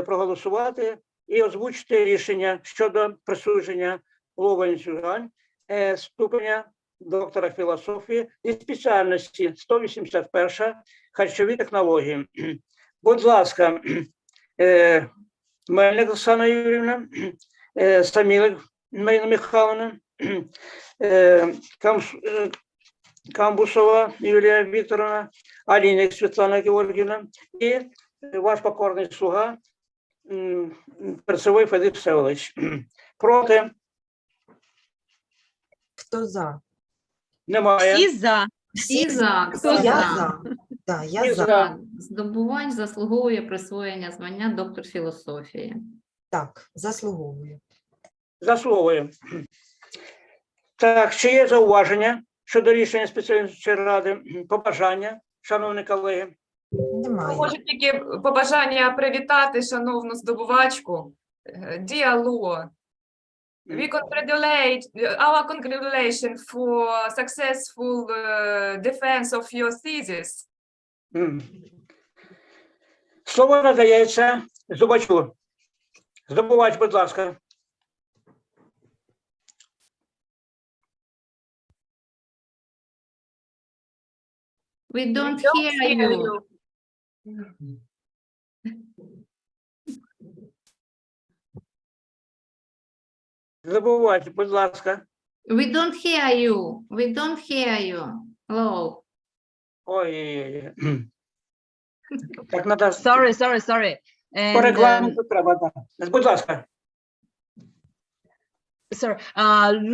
проголосувати і озвучити рішення щодо присудження Ловенцю ступеня доктора філософії зі спеціальності 181 харчові технології. Будь ласка, Мельник Оксана Юрівна, Самілик Марина Михайловна, Камбусова Юлія Вікторовна, Аліник Світлана Георгіївна і ваш покорний слуга Перцевой Федір Всеволодович. Проти? Хто за? Немає. Всі за. Всі за. Хто Всі Я за? за. Да, я Всі за. за. Здобувач заслуговує присвоєння звання доктор філософії. Так, заслуговую. Заслуговує. Так, чи є зауваження щодо рішення спеціальної ради? Побажання, шановні колеги? Немає. Можу тільки побажання привітати шановну здобувачку. Dear Luo, we congratulate our congratulation for successful defense of your thesis. Слово надається здобувачу. Здобувач, будь ласка. We don't hear you. Здобувач, будь ласка. We don't hear you. We don't hear you. Hello. Ой. Так, надо... Sorry. По And, регламенту треба, так. Будь ласка. Sir,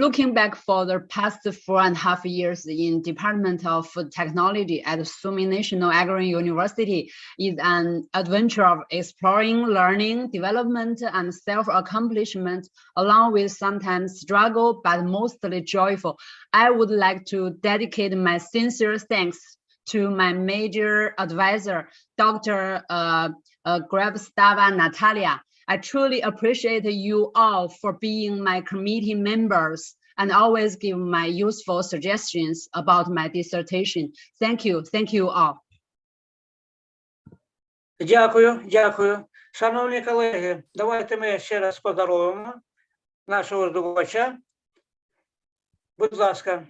looking back for the past 4.5 years in Department of Technology at Sumi National Agrarian University is an adventure of exploring, learning, development, and self-accomplishment, along with sometimes struggle, but mostly joyful. I would like to dedicate my sincere thanks to my major advisor, Dr. Grabstava Natalia. I truly appreciate you all for being my committee members and always give my useful suggestions about my dissertation. Thank you all. Дякую. Шановні колеги, давайте ми ще раз поздоровимо нашого здобувача. Будь ласка.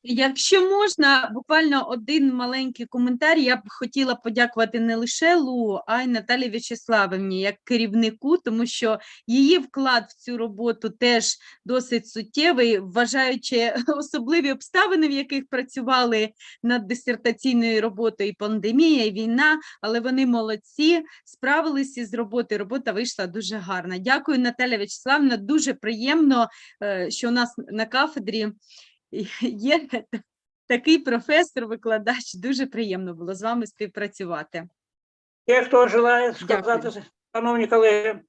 Якщо можна, буквально один маленький коментар. Я б хотіла подякувати не лише Лу, а й Наталії В'ячеславівні як керівнику, тому що її вклад в цю роботу теж досить суттєвий, вважаючи особливі обставини, в яких працювали над дисертаційною роботою, і пандемія, і війна, але вони молодці, справилися з роботою, робота вийшла дуже гарна. Дякую, Наталя В'ячеславівна, дуже приємно, що у нас на кафедрі є такий професор, викладач, дуже приємно було з вами співпрацювати. Є хто желає сказати, шановні колеги?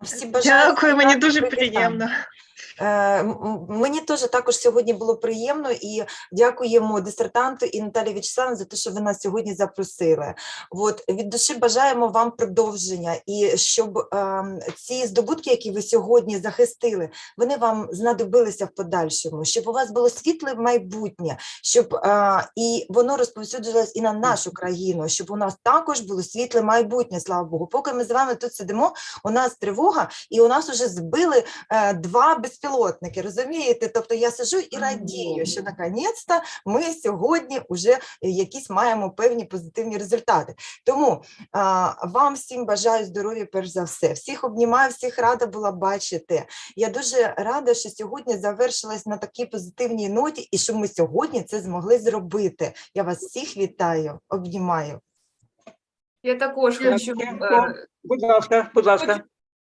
Всі бажають. Дякую, мені дуже приємно. Мені теж також сьогодні було приємно і дякуємо дисертанту і Наталії В'ячеславівні за те, що ви нас сьогодні запросили. От, від душі бажаємо вам продовження і щоб ці здобутки, які ви сьогодні захистили, вони вам знадобилися в подальшому, щоб у вас було світле майбутнє, щоб і воно розповсюджилось і на нашу країну, щоб у нас також було світле майбутнє, слава Богу. Поки ми з вами тут сидимо, у нас тривога, і у нас вже збили 2 безпілотники, розумієте? Тобто я сиджу і радію, що наконець-то ми сьогодні вже якісь маємо певні позитивні результати. Тому вам всім бажаю здоров'я перш за все. Всіх обнімаю, всіх рада була бачити. Я дуже рада, що сьогодні завершилась на такій позитивній ноті і що ми сьогодні це змогли зробити. Я вас всіх вітаю, обнімаю. Я також хочу... Будь ласка.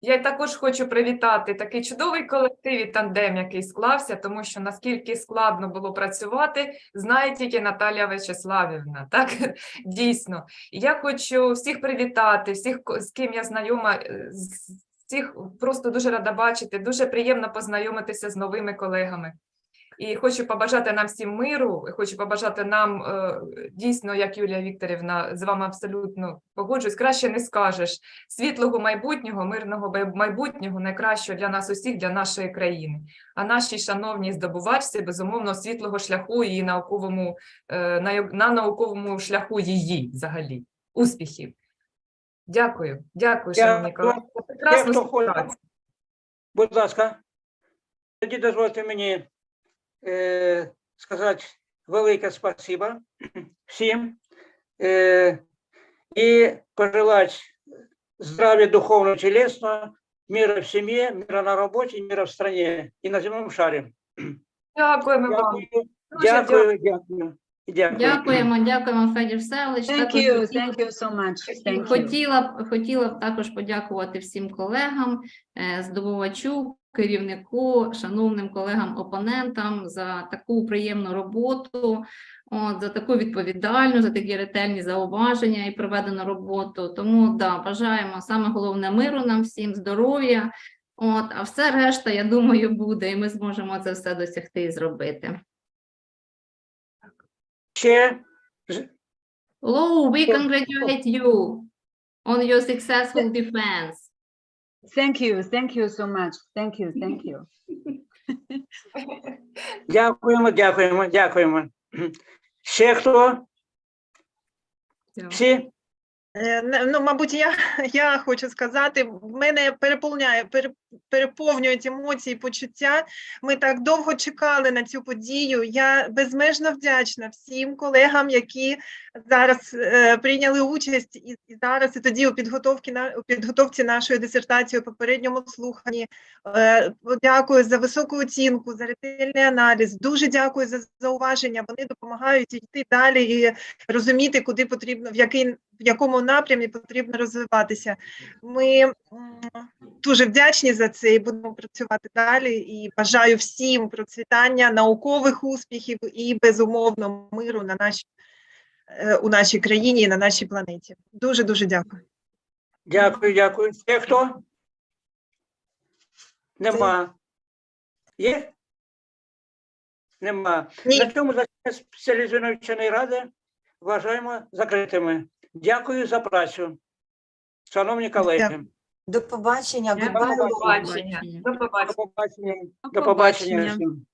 Я також хочу привітати такий чудовий колектив і тандем, який склався, тому що наскільки складно було працювати, знає тільки Наталія В'ячеславівна, так? Дійсно. Я хочу всіх привітати, всіх, з ким я знайома, всіх просто дуже рада бачити, дуже приємно познайомитися з новими колегами. І хочу побажати нам всім миру, і хочу побажати нам, дійсно, як Юлія Вікторівна, з вами абсолютно погоджуюсь, краще не скажеш, світлого майбутнього, мирного майбутнього, найкращого для нас усіх, для нашої країни. А наші шановні здобувачці, безумовно, світлого шляху і на науковому шляху її взагалі. Успіхів. Дякую, дякую, шановні колеги. Прекрасну співпрацю. Будь ласка, тоді дозвольте мені сказати велике спасибо всім і пожелати здравия духовного, телесного, мира в сім'ї, мира на роботі, мира в стране і на земному шарі. Дякуємо вам. Дякую. Дякуємо, Федір Всеволодович. Thank you so much. Thank you. Хотіла б також подякувати всім колегам, здобувачу, керівнику, шановним колегам-опонентам за таку приємну роботу, за таку відповідальну, за такі ретельні зауваження і проведену роботу. Тому, бажаємо саме головне миру нам всім, здоров'я, а все решта, я думаю, буде, і ми зможемо це все досягти і зробити. Hello, we congratulate you on your successful defense. Thank you so much. Thank you. Дякуємо. Ще хто? Всі? Ну, мабуть, я хочу сказати, в мене переповнюють емоції, почуття. Ми так довго чекали на цю подію. Я безмежно вдячна всім колегам, які зараз прийняли участь і зараз, і тоді у підготовці нашої дисертації у попередньому слуханні. Дякую за високу оцінку, за ретельний аналіз. Дуже дякую за зауваження. Вони допомагають йти далі і розуміти, куди потрібно, в якому напрямі потрібно розвиватися. Ми дуже вдячні за це і будемо працювати далі. І бажаю всім процвітання, наукових успіхів і, безумовно, миру у нашій країні і на нашій планеті. Дуже дякую. Дякую. Ще хто? Нема. Є? Нема. Ні. На цьому засідання спеціалізованої вченої ради вважаємо закритими. Дякую за працю, шановні колеги. До побачення. До побачення. До побачення всім.